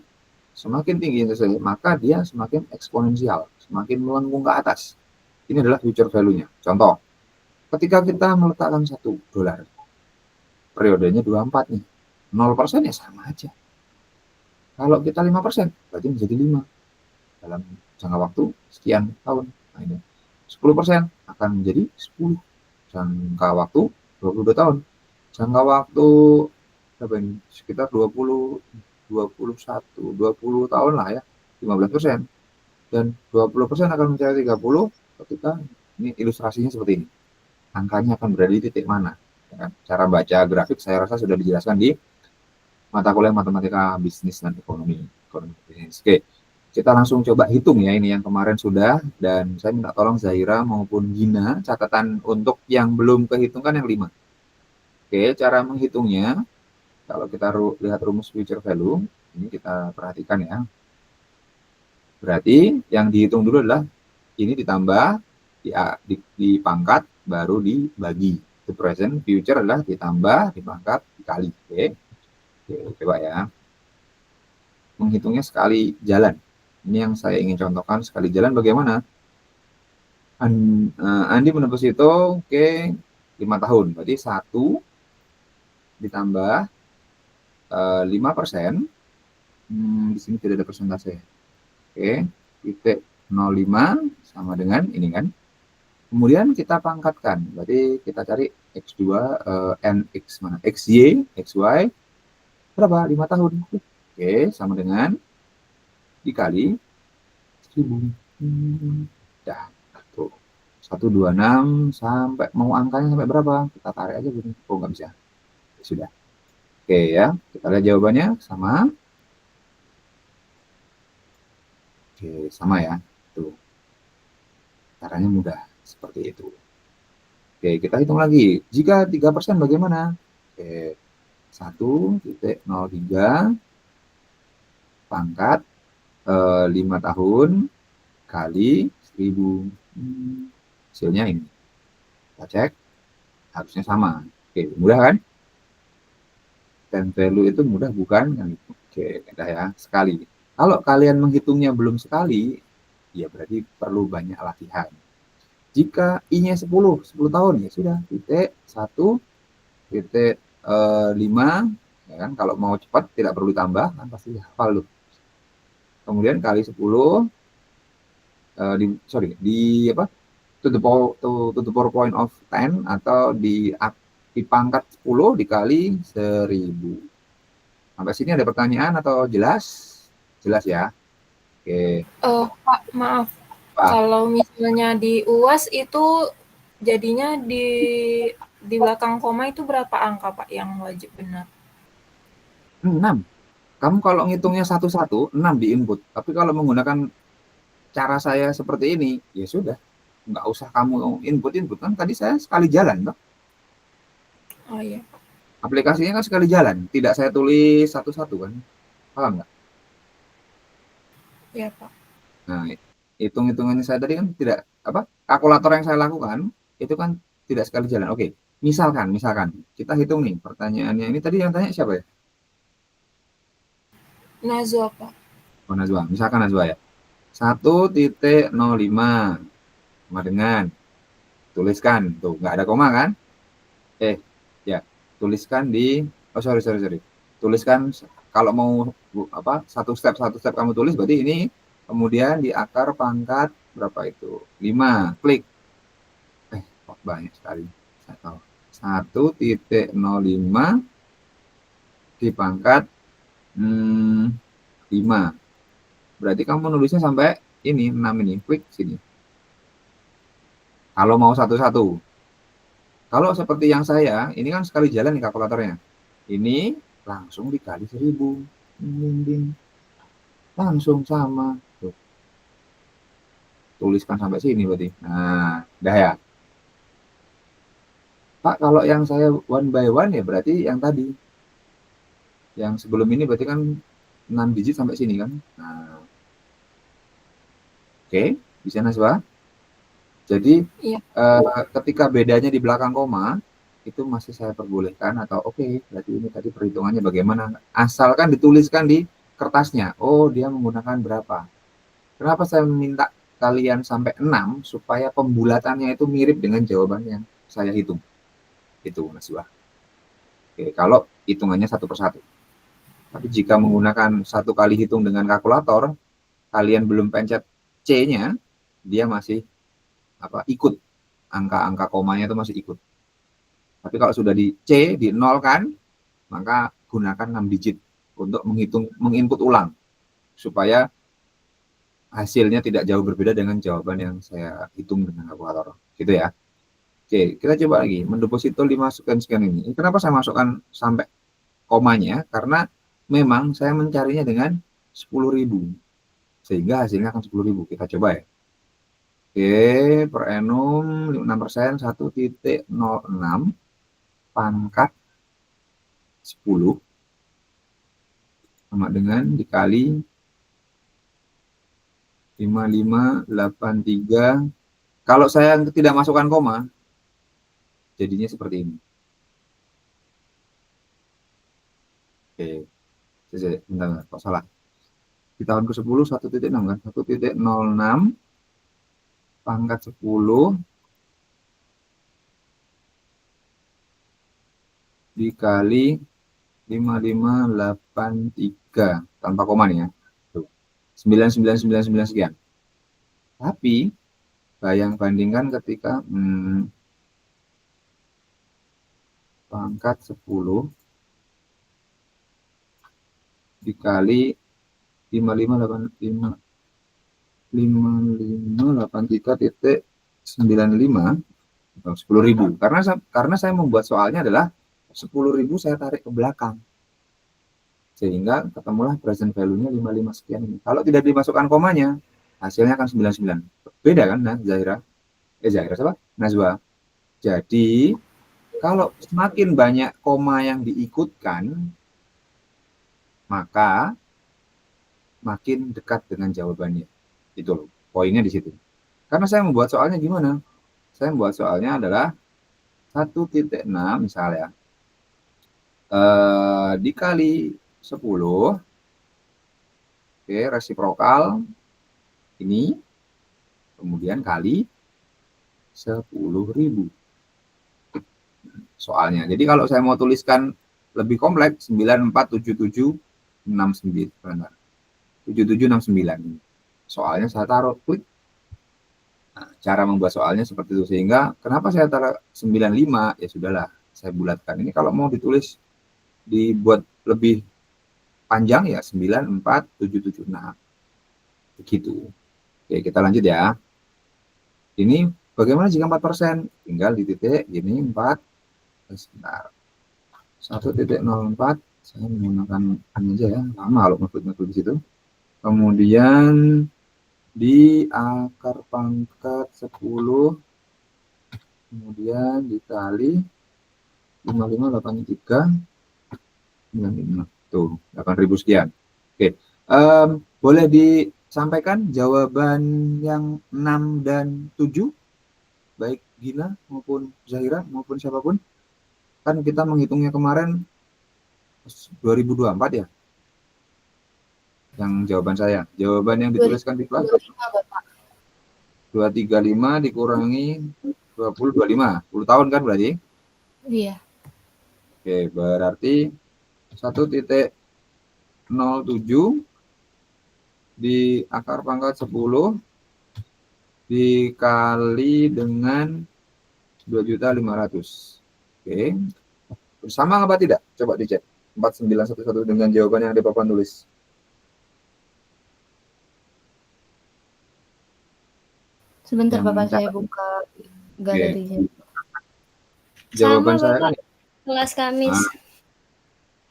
semakin tinggi interest rate, maka dia semakin eksponensial, semakin melengkung ke atas. Ini adalah future value-nya. Contoh, ketika kita meletakkan $1, periodenya 24 nih, 0% ya sama aja. Kalau kita 5%, berarti menjadi 5 dalam jangka waktu sekian tahun. Nah, ini 10% akan menjadi 10. Jangka waktu 22 tahun. Jangka waktu berapa ini? Sekitar 20 tahun lah ya, 15%. Dan 20% akan mencapai 30 ketika ini ilustrasinya seperti ini. Angkanya akan berada di titik mana? Ya kan? Cara baca grafik saya rasa sudah dijelaskan di mata kuliah matematika bisnis dan ekonomi. Ekonomi bisnis. Oke, kita langsung coba hitung ya, ini yang kemarin sudah, dan saya minta tolong Zaira maupun Gina catatan untuk yang belum kehitungkan yang 5. Oke, cara menghitungnya, kalau kita lihat rumus future value, ini kita perhatikan ya. Berarti yang dihitung dulu adalah ini ditambah, dipangkat, baru dibagi. The present, future adalah ditambah, dipangkat, dikali. Oke, coba ya. Menghitungnya sekali jalan. Ini yang saya ingin contohkan, sekali jalan bagaimana? Andi menembus itu, oke, 5 tahun. Berarti 1 ditambah 5%. Di sini tidak ada persentase. Oke, titik 05 sama dengan ini kan. Kemudian kita pangkatkan. Berarti kita cari X2, NX mana? XY, XY. Berapa? 5 tahun. Oke, sama dengan dikali 1000. Dah, tuh. 126 sampai, mau angkanya sampai berapa? Kita tarik aja begini. Oh, nggak bisa. Sudah. Oke ya, kita lihat jawabannya sama. Oke, sama ya. Tuh. Caranya mudah seperti itu. Oke, kita hitung lagi. Jika 3% bagaimana? Oke, 1,03 pangkat 5 tahun kali 1000. Hasilnya ini. Kita cek, harusnya sama. Oke, mudah kan? Dan value itu mudah bukan? Oke, mudah ya, sekali. Kalau kalian menghitungnya belum sekali, ya berarti perlu banyak latihan. Jika I-nya 10 tahun, ya sudah, titik 1, titik 5, ya kan? Kalau mau cepat tidak perlu ditambah, kan pasti hafal loh. Kemudian kali 10, to the power point of 10, atau dipangkat 10 dikali 1000. Sampai sini ada pertanyaan atau jelas? Jelas ya? Oke. Pak, maaf. Pak. Kalau misalnya di UAS itu jadinya di belakang koma itu berapa angka, Pak, yang wajib benar? 6. Kamu kalau ngitungnya satu-satu, 6 di input. Tapi kalau menggunakan cara saya seperti ini, ya sudah. Nggak usah kamu input kan tadi saya sekali jalan toh. Oh iya. Aplikasinya kan sekali jalan, tidak saya tulis satu-satu kan. Paham nggak? Iya, Pak. Nah, hitung-hitungannya saya tadi kan tidak kalkulator yang saya lakukan itu kan tidak sekali jalan. Oke, misalkan kita hitung nih pertanyaannya ini tadi yang tanya siapa ya? Nazwa, Pak. Oh, Najwa. Misalkan Najwa ya. 1,05 sama dengan tuliskan tuh, nggak ada koma kan? Ya, tuliskan di sorry. Tuliskan kalau mau satu step kamu tulis, berarti ini kemudian di akar pangkat berapa itu? 5, klik. Kok banyak sekali. Saya tahu. 1,05 di pangkat 5. Berarti kamu nulisnya sampai ini 6 ini, klik sini. Kalau mau satu-satu. Kalau seperti yang saya, ini kan sekali jalan nih kalkulatornya. Ini langsung dikali 1000. Langsung sama. Tuh. Tuliskan sampai sini berarti. Nah, udah ya. Pak, kalau yang saya one by one ya berarti yang tadi. Yang sebelum ini berarti kan 6 digit sampai sini kan. Nah. Oke, bisa Naswa? Jadi Iya. Ketika bedanya di belakang koma, itu masih saya perbolehkan atau oke, berarti ini tadi perhitungannya bagaimana. Asalkan dituliskan di kertasnya, oh dia menggunakan berapa. Kenapa saya minta kalian sampai 6, supaya pembulatannya itu mirip dengan jawaban yang saya hitung. Itu Naswa. Oke, kalau hitungannya satu persatu. Tapi jika menggunakan satu kali hitung dengan kalkulator, kalian belum pencet C-nya, dia masih ikut, angka-angka komanya itu masih ikut. Tapi kalau sudah di C, di 0 kan, maka gunakan 6 digit untuk menginput ulang, supaya hasilnya tidak jauh berbeda dengan jawaban yang saya hitung dengan kalkulator. Gitu ya. Oke, kita coba lagi. Mendeposito 5 sekian ini. Kenapa saya masukkan sampai komanya? Karena memang saya mencarinya dengan 10.000. Sehingga hasilnya akan 10.000. Kita coba ya. Oke, per annum 6%, 1,06 pangkat 10 sama dengan dikali 5583. Kalau saya tidak masukkan koma, jadinya seperti ini. Oke, bentar, kok salah. Di tahun ke-10 1,6 kan? 1,06 pangkat 10 dikali 5583 tanpa koma nih ya. 99999 sekian. Tapi bandingkan ketika pangkat 10 dikali 5583.95 10.000. Karena saya membuat soalnya adalah 10.000 saya tarik ke belakang. Sehingga ketemulah present value-nya 55 sekian ini. Kalau tidak dimasukkan komanya, hasilnya akan 99. Beda kan, nah, Zahira siapa? Nazwa. Jadi, kalau semakin banyak koma yang diikutkan, maka makin dekat dengan jawabannya. Itu loh, poinnya di situ. Karena saya membuat soalnya gimana? Saya membuat soalnya adalah 1,6 misalnya. Dikali 10, oke, resiprokal ini, kemudian kali 10.000 soalnya. Jadi kalau saya mau tuliskan lebih kompleks, 9769 soalnya saya taruh klik. Nah, cara membuat soalnya seperti itu. Sehingga kenapa saya taruh 95, ya sudahlah, saya bulatkan. Ini kalau mau ditulis dibuat lebih panjang ya 94776 begitu. Oke, kita lanjut ya. Ini bagaimana jika 4%? Tinggal di titik ini 4. Sebentar. 1,04 saya menggunakan ini aja ya, lama kalau ngeklik di situ. Kemudian di akar pangkat 10 kemudian dikali 5583 tuh 8.000 sekian. Oke, boleh disampaikan jawaban yang 6 dan 7 baik Gina maupun Zahira maupun siapapun. Kan kita menghitungnya kemarin 2024 ya. Yang jawaban saya, jawaban yang dituliskan di kelas 235 dikurangi 20, 25, 10 tahun kan berarti? Iya. Oke, berarti 1,07 di akar pangkat 10 dikali dengan 2.500.000. Oke. Bersama apa tidak? Coba dicek. 4911 dengan jawaban yang di papan tulis. Sebentar Yang Bapak, saya buka galerinya. Jawaban Sama saya Bapak, kan kelas Kamis.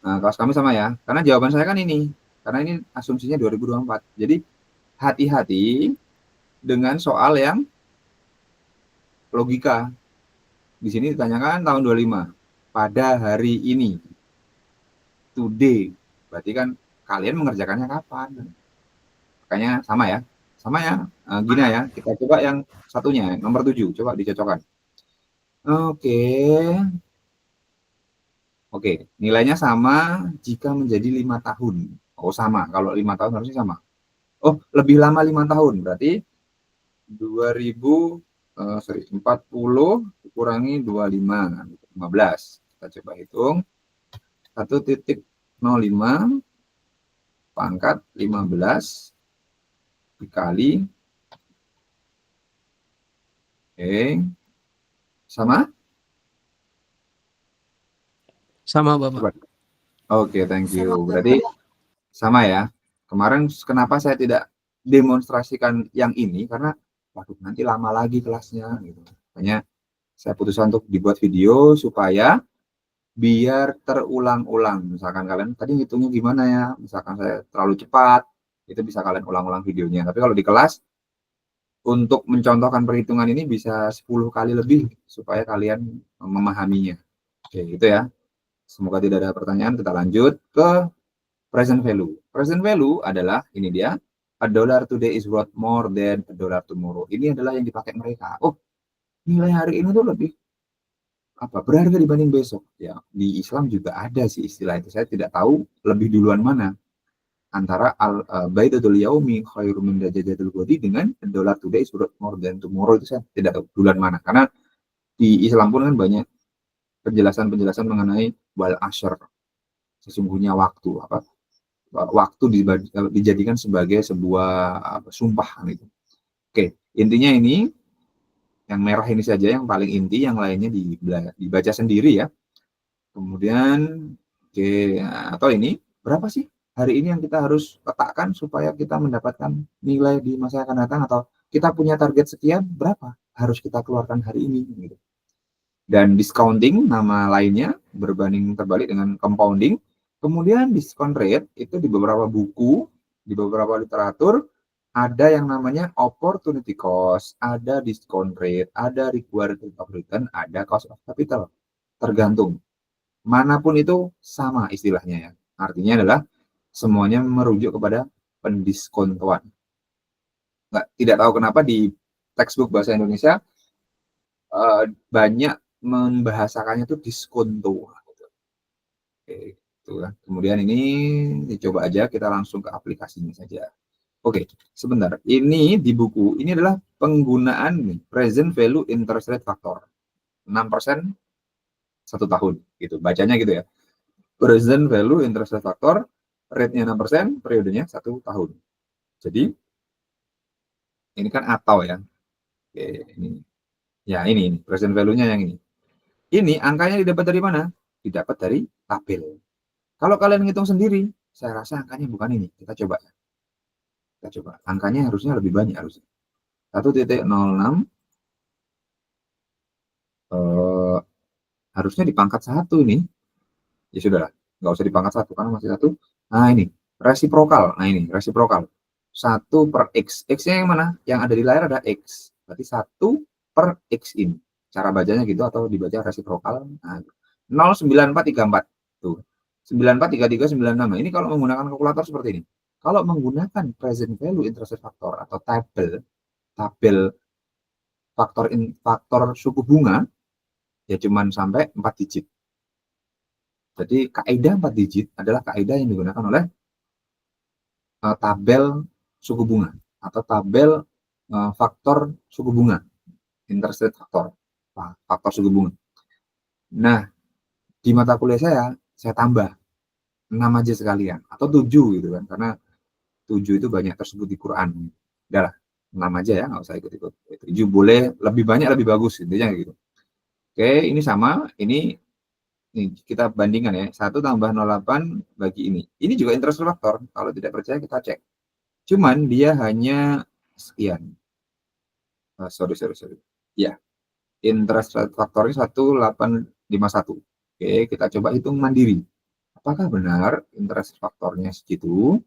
Nah, kelas kami sama ya. Karena jawaban saya kan ini. Karena ini asumsinya 2024. Jadi hati-hati dengan soal yang logika. Di sini ditanyakan tahun 25. Pada hari ini. Today. Berarti kan kalian mengerjakannya kapan? Makanya sama ya. Sama ya. Gina ya. Kita coba yang satunya. Nomor 7. Coba dicocokkan. Oke, nilainya sama jika menjadi 5 tahun. Oh, sama. Kalau 5 tahun harusnya sama. Oh, lebih lama 5 tahun. Berarti 40 dikurangi 25, 15. Kita coba hitung. 1,05 pangkat 15 dikali. Oke. Sama? Sama, Bapak. Oke, thank you. Berarti sama ya. Kemarin kenapa saya tidak demonstrasikan yang ini? Karena waduh, nanti lama lagi kelasnya gitu. Makanya saya putuskan untuk dibuat video supaya biar terulang-ulang. Misalkan kalian tadi ngitungnya gimana ya, misalkan saya terlalu cepat, itu bisa kalian ulang-ulang videonya. Tapi kalau di kelas, untuk mencontohkan perhitungan ini bisa 10 kali lebih supaya kalian memahaminya. Oke, gitu ya. Semoga tidak ada pertanyaan, kita lanjut ke present value. Present value adalah, ini dia, a dollar today is worth more than a dollar tomorrow. Ini adalah yang dipakai mereka. Oh, nilai hari ini tuh lebih berharga dibanding besok. Ya, di Islam juga ada sih istilah itu. Saya tidak tahu lebih duluan mana antara baidatul yaumi khairum min dajajatul ghadi dengan dollar today is worth more than tomorrow, itu saya tidak tahu duluan mana. Karena di Islam pun kan banyak penjelasan-penjelasan mengenai wal ashr. Sesungguhnya waktu dijadikan sebagai sebuah sumpah gitu. Oke, intinya ini yang merah ini saja yang paling inti, yang lainnya dibaca sendiri ya. Kemudian atau ini berapa sih hari ini yang kita harus letakkan supaya kita mendapatkan nilai di masa yang akan datang, atau kita punya target sekian, berapa harus kita keluarkan hari ini gitu. Dan discounting nama lainnya berbanding terbalik dengan compounding. Kemudian discount rate itu di beberapa buku, di beberapa literatur ada yang namanya opportunity cost, ada discount rate, ada required rate of return, ada cost of capital. Tergantung. Manapun itu sama istilahnya ya. Artinya adalah semuanya merujuk kepada pendiskontuan. Tidak tahu kenapa di textbook bahasa Indonesia banyak membahasakannya itu diskonto. Oke, gitu kan. Kemudian ini dicoba aja, kita langsung ke aplikasinya saja. Oke, sebentar. Ini di buku, ini adalah penggunaan present value interest rate factor. 6% 1 tahun, gitu. Bacanya gitu ya. Present value interest rate factor, rate-nya 6%, periodenya 1 tahun. Jadi, ini kan atau ya. Oke, ini. Ya, ini present value-nya yang ini. Ini angkanya didapat dari mana? Didapat dari tabel. Kalau kalian ngitung sendiri, saya rasa angkanya bukan ini. Kita coba. Angkanya harusnya lebih banyak harusnya. 1.06 harusnya dipangkat 1 ini. Ya sudahlah, nggak usah dipangkat 1 karena masih 1. Nah, ini resiprokal. Nah, ini resiprokal. 1 per X. X-nya yang mana? Yang ada di layar ada X. Berarti 1 per X ini. Cara bacanya gitu atau dibaca resiprokal. Nah, 09434. Tuh. 943396. Ini kalau menggunakan kalkulator seperti ini. Kalau menggunakan present value interest rate factor atau tabel faktor suku bunga, ya cuman sampai 4 digit. Jadi kaidah 4 digit adalah kaidah yang digunakan oleh tabel suku bunga atau tabel faktor suku bunga, interest rate factor, faktor suku bunga. Nah, di mata kuliah saya tambah 6 aja sekalian, atau 7 gitu kan, karena 7 itu banyak tersebut di Quran. Udahlah, 6 aja ya, nggak usah ikut-ikut. 7 boleh, lebih banyak lebih bagus, intinya gitu. Oke, ini sama, ini kita bandingkan ya, 1 tambah 08 bagi ini. Ini juga interest rate factor, kalau tidak percaya kita cek. Cuman dia hanya sekian. Sorry. Ya, interest rate factornya 1851. Oke, kita coba hitung mandiri. Apakah benar interest faktornya segitu?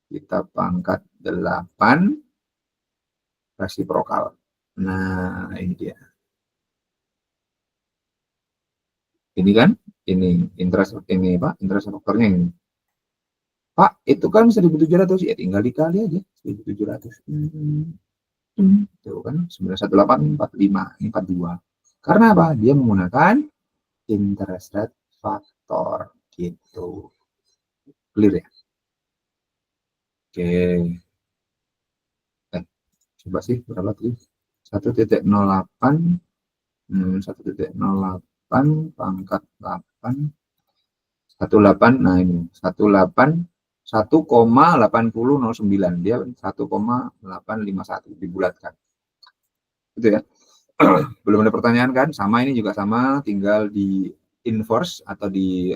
Kita pangkat 8 resiprokal. Nah, ini dia. Ini kan, ini interest faktornya ini. Pak, itu kan 1.700, ya tinggal dikali aja 1.700. Itu kan 91845, ini 42. Karena apa? Dia menggunakan interest rate factor gitu. Clear ya? Oke. Coba sih berapa tuh? 1.08 1.08 pangkat 8 18. Nah, ini 18 1,8009, dia 1,851 dibulatkan. Gitu ya. Belum ada pertanyaan kan? Sama, ini juga sama, tinggal di inverse atau di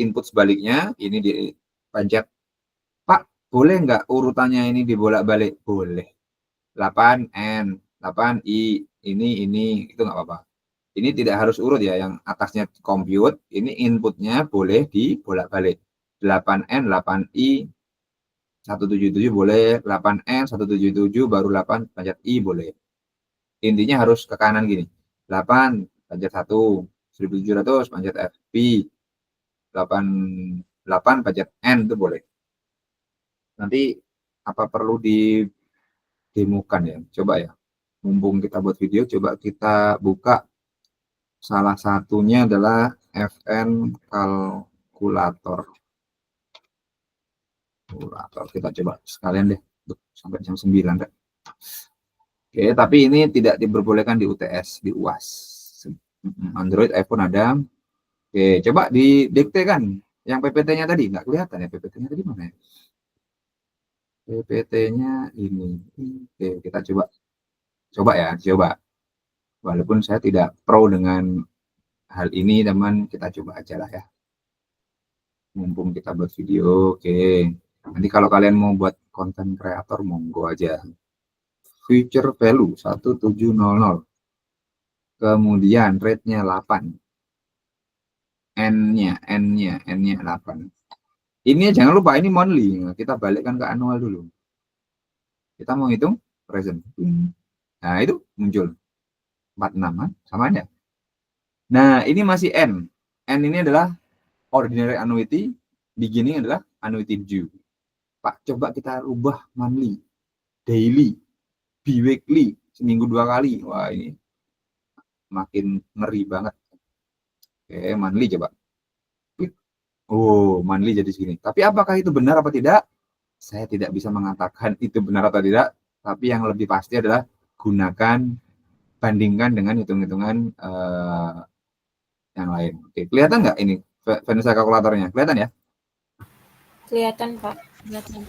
input sebaliknya, ini dipencet. Pak, boleh nggak urutannya ini dibolak-balik? Boleh. 8N, 8I, ini, itu nggak apa-apa. Ini tidak harus urut ya, yang atasnya compute, ini inputnya boleh dibolak-balik. 8N, 8I, 177 boleh, 8N, 177 baru 8 panjat I boleh. Intinya harus ke kanan gini. 8 panjat 1, 1700 panjat FP, 8 panjat N itu boleh. Nanti apa perlu didemokan ya? Coba ya. Mumpung kita buat video, coba kita buka. Salah satunya adalah FN kalkulator. Kita coba sekalian deh sampai jam 9 deh. Oke, tapi ini tidak diperbolehkan di UTS, di UAS. Android, iPhone ada. Oke, coba didiktekan yang PPT-nya tadi. Nggak kelihatan ya PPT-nya tadi mana ya? PPT-nya ini. Oke, kita coba. Coba ya, coba. Walaupun saya tidak pro dengan hal ini, teman, kita coba aja lah ya. Mumpung kita buat video, oke. Nanti kalau kalian mau buat konten kreator, monggo aja. Future value 1700. Kemudian rate-nya 8. N-nya 8. Ini jangan lupa, ini monthly. Kita balikkan ke annual dulu. Kita mau hitung present. Nah, itu muncul. 46, sama aja. Nah, ini masih N. N ini adalah ordinary annuity, beginning adalah annuity due. Pak, coba kita rubah monthly, daily, bi-weekly, seminggu 2 kali. Wah, ini makin ngeri banget. Oke, monthly coba. Oh, monthly jadi segini. Tapi apakah itu benar apa tidak? Saya tidak bisa mengatakan itu benar atau tidak. Tapi yang lebih pasti adalah bandingkan dengan hitung-hitungan yang lain. Oke, kelihatan nggak ini Vanessa kalkulatornya? Kelihatan ya? Kelihatan, Pak.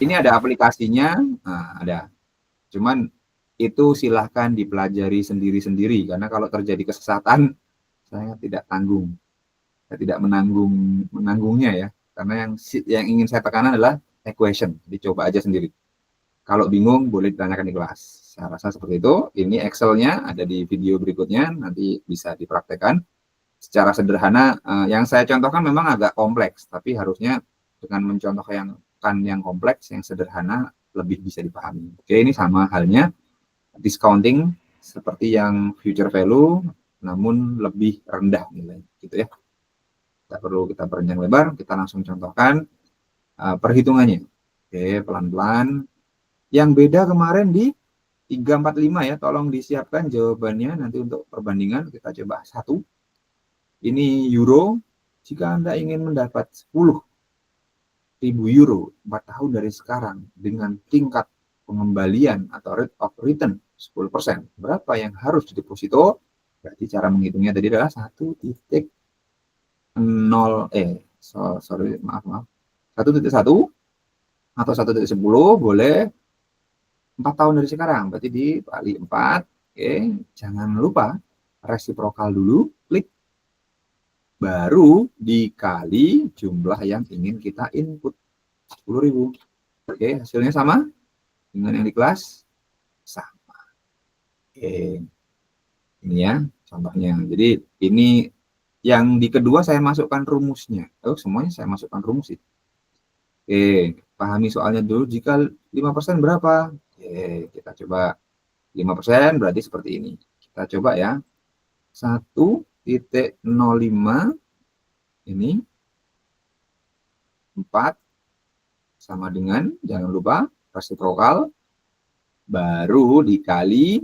Ini ada aplikasinya, nah, ada. Cuman itu silahkan dipelajari sendiri-sendiri, karena kalau terjadi kesesatan, saya tidak tanggung. Saya tidak menanggungnya ya, karena yang ingin saya tekankan adalah equation. Dicoba aja sendiri. Kalau bingung, boleh ditanyakan di kelas. Saya rasa seperti itu. Ini Excel-nya ada di video berikutnya, nanti bisa dipraktekkan. Secara sederhana, yang saya contohkan memang agak kompleks, tapi harusnya dengan mencontohkan yang kompleks, yang sederhana, lebih bisa dipahami. Oke, ini sama halnya discounting seperti yang future value, namun lebih rendah nilai, gitu ya. Tidak perlu kita panjang lebar, kita langsung contohkan perhitungannya. Oke, pelan-pelan. Yang beda kemarin di 345 ya, tolong disiapkan jawabannya nanti untuk perbandingan. Kita coba 1. Ini euro. Jika Anda ingin mendapat 10.000 euro 4 tahun dari sekarang dengan tingkat pengembalian atau rate of return 10%, berapa yang harus dideposito? Berarti cara menghitungnya tadi adalah 1.1 atau 1.10 boleh 4 tahun dari sekarang, berarti dikali 4. Oke, jangan lupa resiprokal dulu, klik, baru dikali jumlah yang ingin kita input, 10.000. Oke, hasilnya sama dengan yang di kelas? Sama. Oke, ini ya contohnya. Jadi ini yang di kedua saya masukkan rumusnya. Semuanya saya masukkan rumus itu. Oke, pahami soalnya dulu. Jika 5% berapa? Oke, kita coba 5% berarti seperti ini. Kita coba ya. 1.05 ini 4 sama dengan, jangan lupa resiprokal, baru dikali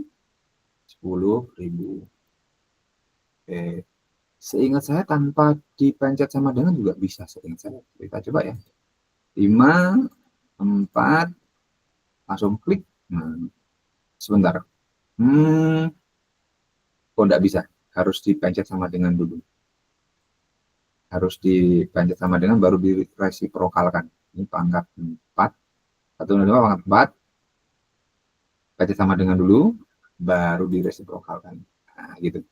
10.000. Oke. Seingat saya tanpa dipencet sama dengan juga bisa, seingat saya. Kita coba ya. 5, 4, langsung klik. Nah, sebentar. Kok enggak bisa? Harus dipencet sama dengan dulu. Harus dipencet sama dengan baru diresiprokalkan. Ini pangkat 4. 1,5 pangkat 4. Pencet sama dengan dulu, baru diresiprokalkan. Nah, gitu.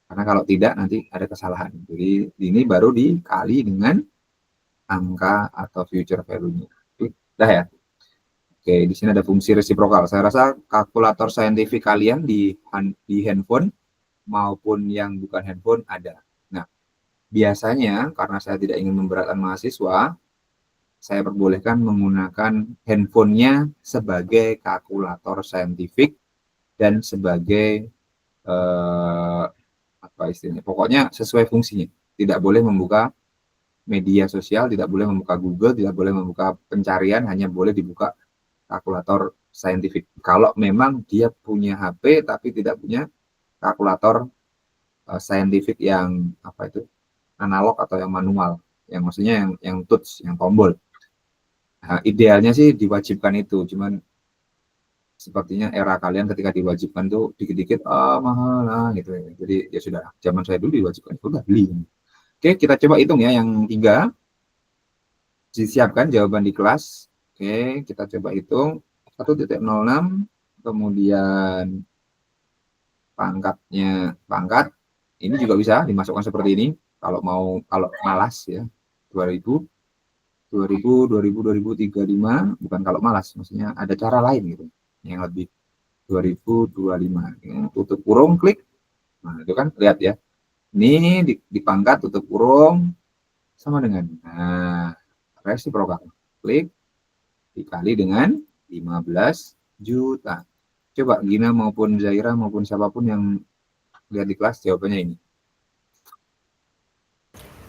Karena kalau tidak nanti ada kesalahan. Jadi ini baru dikali dengan angka atau future value-nya. Udah ya. Oke, di sini ada fungsi resiprokal. Saya rasa kalkulator saintifik kalian di handphone maupun yang bukan handphone ada. Nah, biasanya karena saya tidak ingin memberatkan mahasiswa, saya perbolehkan menggunakan handphonenya sebagai kalkulator saintifik dan sebagai apa istilahnya, pokoknya sesuai fungsinya. Tidak boleh membuka media sosial, tidak boleh membuka Google, tidak boleh membuka pencarian, hanya boleh dibuka kalkulator saintifik. Kalau memang dia punya HP tapi tidak punya kalkulator saintifik yang apa itu, analog atau yang manual, yang maksudnya yang touch, yang tombol. Nah, idealnya sih diwajibkan itu, cuman sepertinya era kalian ketika diwajibkan tuh dikit-dikit mahal lah gitu ya. Jadi ya sudah, zaman saya dulu diwajibkan udah beli. Oke, kita coba hitung ya yang 3. Disiapkan jawaban di kelas. Oke, kita coba hitung 1.06, kemudian pangkat ini juga bisa dimasukkan seperti ini kalau malas ya. 2000 2035, bukan kalau malas, maksudnya ada cara lain gitu yang lebih. 2025 ya, tutup kurung, klik. Nah itu kan lihat ya, ini di pangkat tutup kurung sama dengan resiprokal, klik dikali dengan 15 juta. Coba Gina maupun Zaira maupun siapapun yang lihat di kelas jawabannya ini.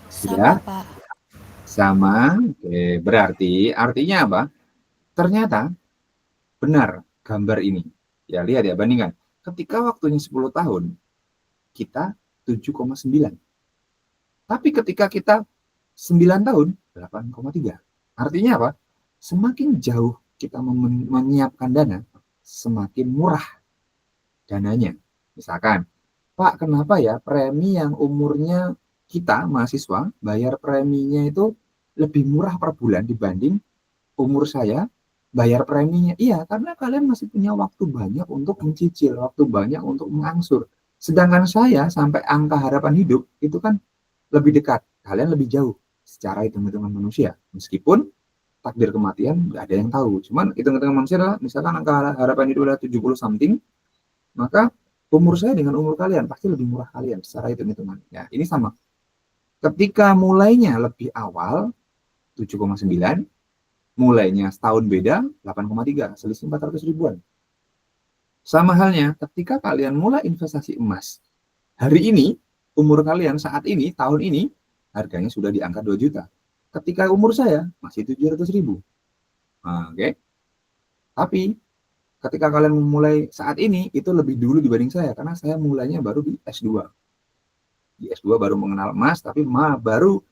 Sama, Ya, Pak. sama. Oke, berarti artinya apa? Ternyata benar gambar ini. Ya, lihat ya, bandingkan. Ketika waktunya 10 tahun, kita 7,9. Tapi ketika kita 9 tahun, 8,3. Artinya apa? Semakin jauh kita menyiapkan dana, semakin murah dananya. Misalkan, Pak, kenapa ya premi yang umurnya kita mahasiswa bayar preminya itu lebih murah per bulan dibanding umur saya bayar preminya? Iya, karena kalian masih punya waktu banyak untuk mencicil, waktu banyak untuk mengangsur. Sedangkan saya sampai angka harapan hidup itu kan lebih dekat, kalian lebih jauh secara hitung-hitungan manusia. Meskipun takdir kematian nggak ada yang tahu. Cuman hitung-hitungan manusia adalah misalkan angka harapan hidup adalah 70 something, maka umur saya dengan umur kalian pasti lebih murah kalian secara hitung-hitungan. Ya, ini sama. Ketika mulainya lebih awal 7,9, mulainya setahun beda 8,3, selisih 400 ribuan. Sama halnya ketika kalian mulai investasi emas hari ini, umur kalian saat ini, tahun ini, harganya sudah di angka 2 juta. Ketika umur saya masih 700 ribu. Nah, oke. Tapi ketika kalian memulai saat ini, itu lebih dulu dibanding saya, karena saya mulainya baru di S2. Di S2 baru mengenal emas, tapi baru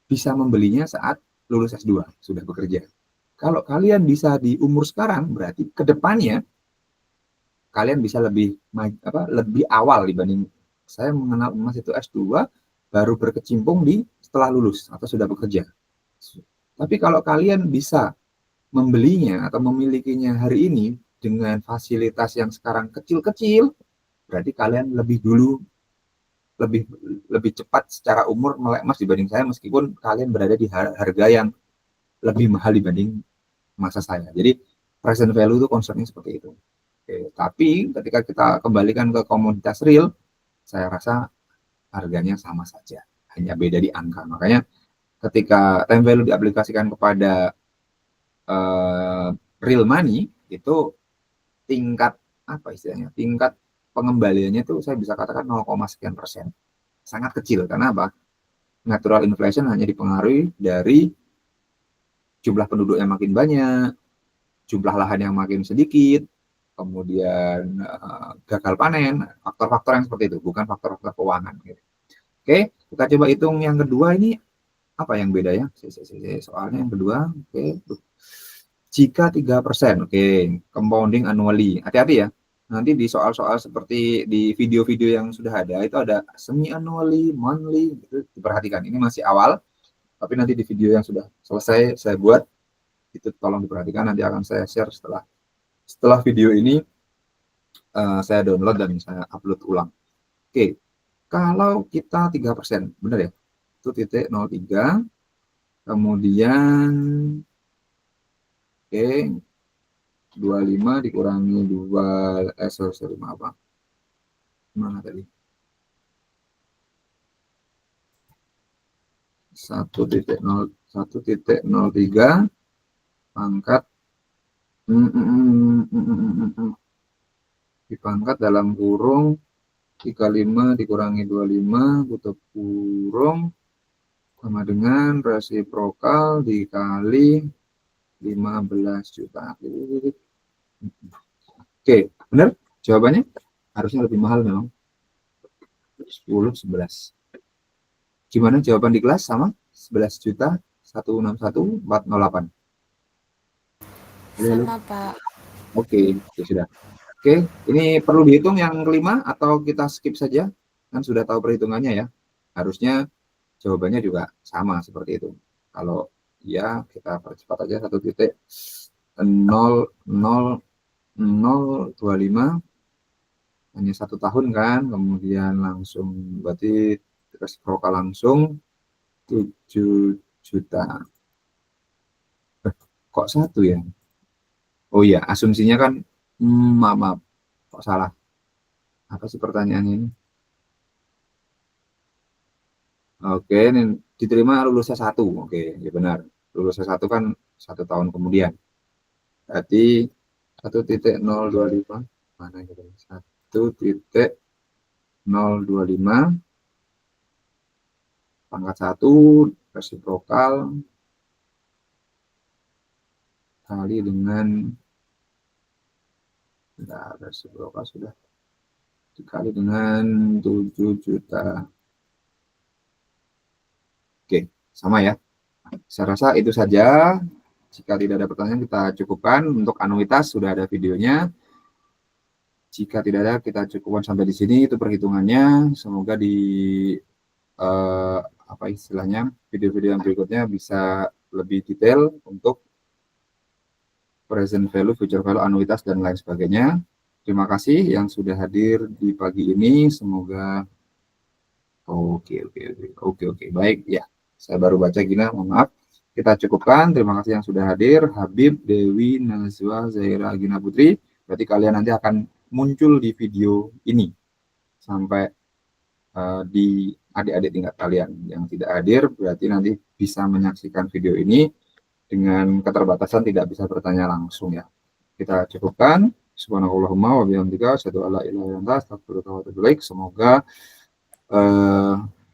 bisa membelinya saat lulus S2, sudah bekerja. Kalau kalian bisa di umur sekarang, berarti ke depannya kalian bisa lebih awal dibanding saya mengenal emas itu S2, baru berkecimpung di setelah lulus atau sudah bekerja. Tapi kalau kalian bisa membelinya atau memilikinya hari ini dengan fasilitas yang sekarang kecil-kecil, berarti kalian lebih dulu, lebih cepat secara umur melek emas dibanding saya, meskipun kalian berada di harga yang lebih mahal dibanding masa saya. Jadi present value itu konsepnya seperti itu. Oke, tapi ketika kita kembalikan ke komoditas real, saya rasa harganya sama saja, hanya beda di angka. Makanya ketika time value diaplikasikan kepada real money, itu tingkat apa istilahnya, tingkat pengembaliannya itu saya bisa katakan 0, sekian persen. Sangat kecil. Karena apa? Natural inflation hanya dipengaruhi dari jumlah penduduk yang makin banyak, jumlah lahan yang makin sedikit, kemudian gagal panen, faktor-faktor yang seperti itu, bukan faktor-faktor keuangan. Gitu. Oke, kita coba hitung yang kedua ini, apa yang beda ya? Soalnya yang kedua, oke. Jika 3%, oke, compounding annually. Hati-hati ya. Nanti di soal-soal seperti di video-video yang sudah ada, itu ada semi-annually, monthly, gitu, diperhatikan. Ini masih awal, tapi nanti di video yang sudah selesai saya buat, itu tolong diperhatikan, nanti akan saya share setelah video ini saya download dan saya upload ulang. Oke, kalau kita 3%, benar ya? Itu titik 03, kemudian oke, 25 dikurangi 2, sorry, maaf. Mana tadi? 1.03 pangkat dipangkat dalam kurung 35 dikurangi 25 tutup kurung sama dengan resiprokal dikali 15 juta. Oke, benar? Jawabannya harusnya lebih mahal memang. 10, 11. Gimana jawaban di kelas sama? 11 juta 161.408. Sama, Pak. Oke, ya sudah. Oke, ini perlu dihitung yang kelima atau kita skip saja? Kan sudah tahu perhitungannya ya. Harusnya jawabannya juga sama seperti itu. Kalau ya kita percepat aja 1.000025 hanya 1 tahun kan, kemudian langsung berarti resiprokal langsung 7 juta. Kok 1 ya? Oh iya, asumsinya kan maaf, kok salah. Apa sih pertanyaannya ini? Oke, ini diterima lulusnya 1. Oke, ya benar. Lulusnya 1 kan 1 tahun kemudian. Berarti 1.025 mana gitu? 1.025 pangkat 1 resiprokal kali dengan resiprokal sudah dikali dengan 7 juta. Oke, sama ya. Saya rasa itu saja. Jika tidak ada pertanyaan kita cukupkan. Untuk anuitas sudah ada videonya. Jika tidak ada kita cukupkan sampai di sini. Itu perhitungannya. Semoga di apa istilahnya video-video yang berikutnya bisa lebih detail untuk present value, future value, anuitas dan lain sebagainya. Terima kasih yang sudah hadir di pagi ini. Semoga oke. Baik ya. Saya baru baca Gina, mohon maaf. Kita cukupkan. Terima kasih yang sudah hadir. Habib, Dewi, Nazwa, Zaira, Gina Putri. Berarti kalian nanti akan muncul di video ini sampai di adik-adik tingkat kalian. Yang tidak hadir berarti nanti bisa menyaksikan video ini dengan keterbatasan tidak bisa bertanya langsung ya. Kita cukupkan. Subhanallahumma wa bihamdika asyhadu an la ilaha illa anta astaghfiruka wa atubu ilaik. Semoga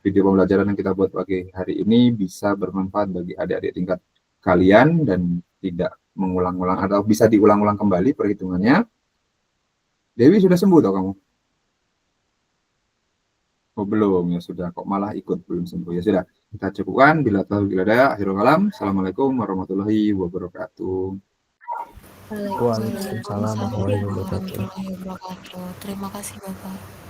video pembelajaran yang kita buat pagi hari ini bisa bermanfaat bagi adik-adik tingkat kalian dan tidak mengulang-ulang atau bisa diulang-ulang kembali perhitungannya. Dewi sudah sembuh toh kamu? Oh belum, ya sudah kok malah ikut belum sembuh. Ya sudah, kita cukupkan. Bila tahu bila daya, akhirul kalam. Assalamualaikum warahmatullahi wabarakatuh. Waalaikumsalam warahmatullahi wabarakatuh. Warahmatullahi wabarakatuh. Terima kasih, Bapak.